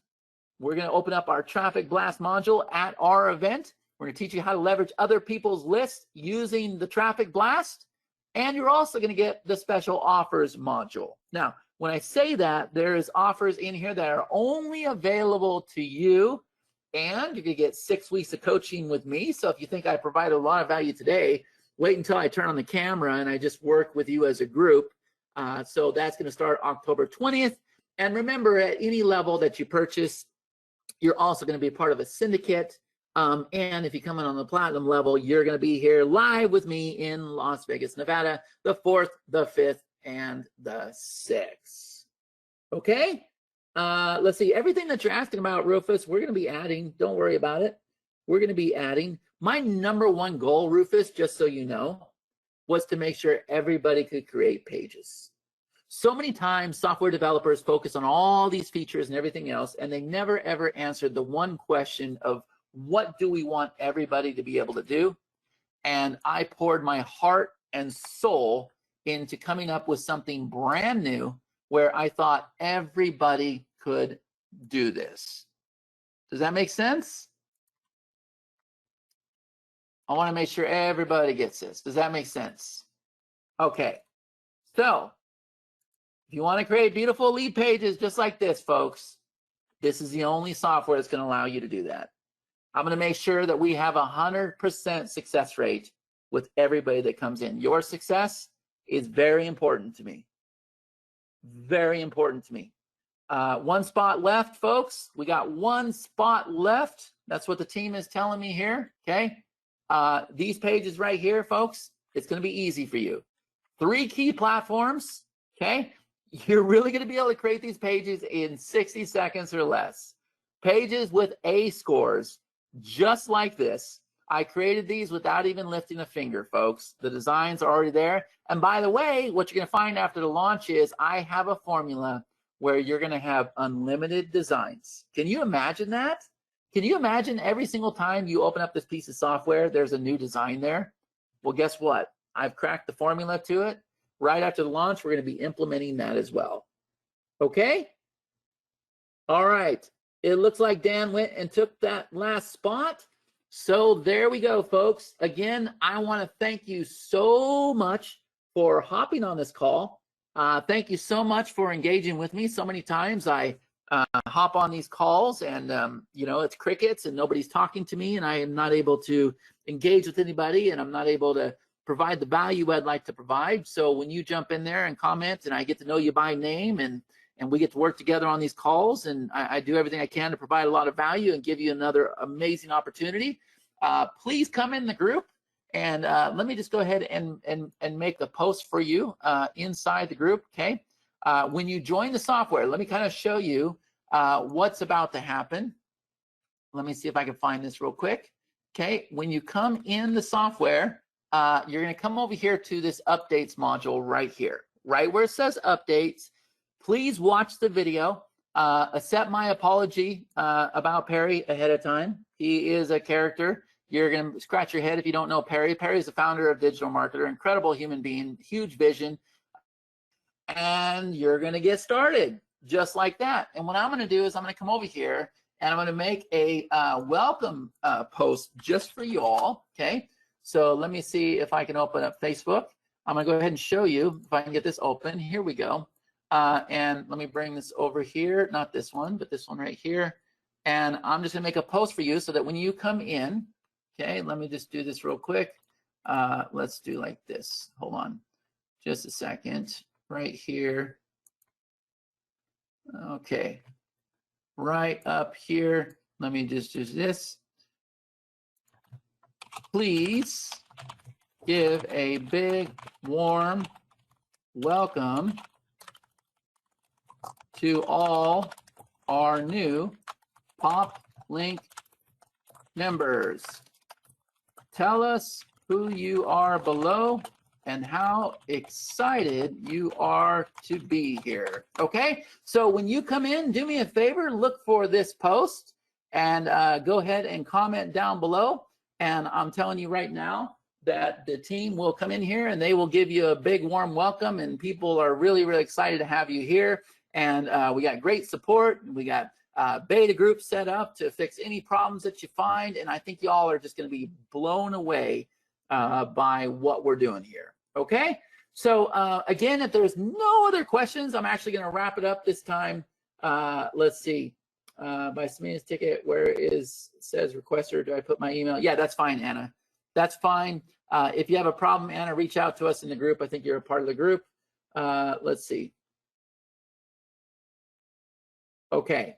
we're going to open up our traffic blast module at our event. We're going to teach you how to leverage other people's lists using the traffic blast. And you're also going to get the special offers module. Now, when I say that, there's offers in here that are only available to you, and you can get 6 weeks of coaching with me. So if you think I provide a lot of value today, wait until I turn on the camera and I just work with you as a group. So that's going to start October 20th. And remember, at any level that you purchase, you're also going to be a part of a syndicate. And if you come in on the platinum level, you're going to be here live with me in Las Vegas, Nevada, the 4th, the 5th, and the 6th. Okay? Let's see. Everything that you're asking about, Rufus, we're going to be adding. Don't worry about it. We're going to be adding. My number one goal, Rufus, just so you know, was to make sure everybody could create pages. So many times software developers focus on all these features and everything else, and they never ever answered the one question of what do we want everybody to be able to do? And I poured my heart and soul into coming up with something brand new where I thought everybody could do this. Does that make sense? I want to make sure everybody gets this. Does that make sense? Okay. So if you want to create beautiful lead pages just like this, folks, this is the only software that's going to allow you to do that. I'm going to make sure that we have 100% success rate with everybody that comes in. Your success is very important to me. Very important to me. One spot left, folks. We got one spot left. That's what the team is telling me here, okay? These pages right here, folks, it's going to be easy for you. 3 key platforms, okay? You're really going to be able to create these pages in 60 seconds or less. Pages with A scores, just like this. I created these without even lifting a finger, folks. The designs are already there. And by the way, what you're going to find after the launch is I have a formula where you're going to have unlimited designs. Can you imagine that? Can you imagine every single time you open up this piece of software, there's a new design there? Well, guess what? I've cracked the formula to it. Right after the launch, we're going to be implementing that as well. Okay? All right. It looks like Dan went and took that last spot. So there we go, folks. Again, I want to thank you so much for hopping on this call. Thank you so much for engaging with me. So many times I hop on these calls and, you know, it's crickets and nobody's talking to me and I am not able to engage with anybody and I'm not able to provide the value I'd like to provide. So when you jump in there and comment and I get to know you by name and we get to work together on these calls and I do everything I can to provide a lot of value and give you another amazing opportunity, please come in the group and let me just go ahead and make a post for you inside the group, okay? When you join the software, let me kind of show you what's about to happen. Let me see if I can find this real quick. Okay, when you come in the software, you're going to come over here to this updates module right here, right where it says updates. Please watch the video. Accept my apology about Perry ahead of time. He is a character. You're going to scratch your head if you don't know Perry. Perry is the founder of Digital Marketer, incredible human being, huge vision. And you're going to get started just like that. And what I'm going to do is I'm going to come over here and I'm going to make a welcome post just for you all, okay? So let me see if I can open up Facebook. I'm gonna go ahead and show you if I can get this open. Here we go. And let me bring this over here, not this one, but this one right here. And I'm just gonna make a post for you so that when you come in, okay, let me just do this real quick. Let's do like this. Hold on just a second. Right here. Okay. Right up here. Let me just do this. Please give a big, warm welcome to all our new Pop Link members. Tell us who you are below and how excited you are to be here. Okay, so when you come in, do me a favor, look for this post and go ahead and comment down below. And I'm telling you right now that the team will come in here and they will give you a big warm welcome, and people are really, really excited to have you here. And we got great support. We got beta groups set up to fix any problems that you find. And I think y'all are just going to be blown away by what we're doing here. Okay, so again, if there's no other questions, I'm actually going to wrap it up this time. Let's see, by Samia's ticket, where is says requester? Do I put my email? Yeah, that's fine, Anna. That's fine. If you have a problem, Anna, reach out to us in the group. I think you're a part of the group. Let's see. Okay,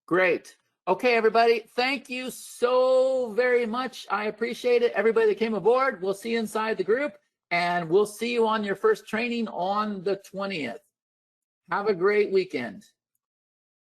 great. Okay, everybody, thank you so very much. I appreciate it. Everybody that came aboard, we'll see you inside the group, and we'll see you on your first training on the 20th. Have a great weekend.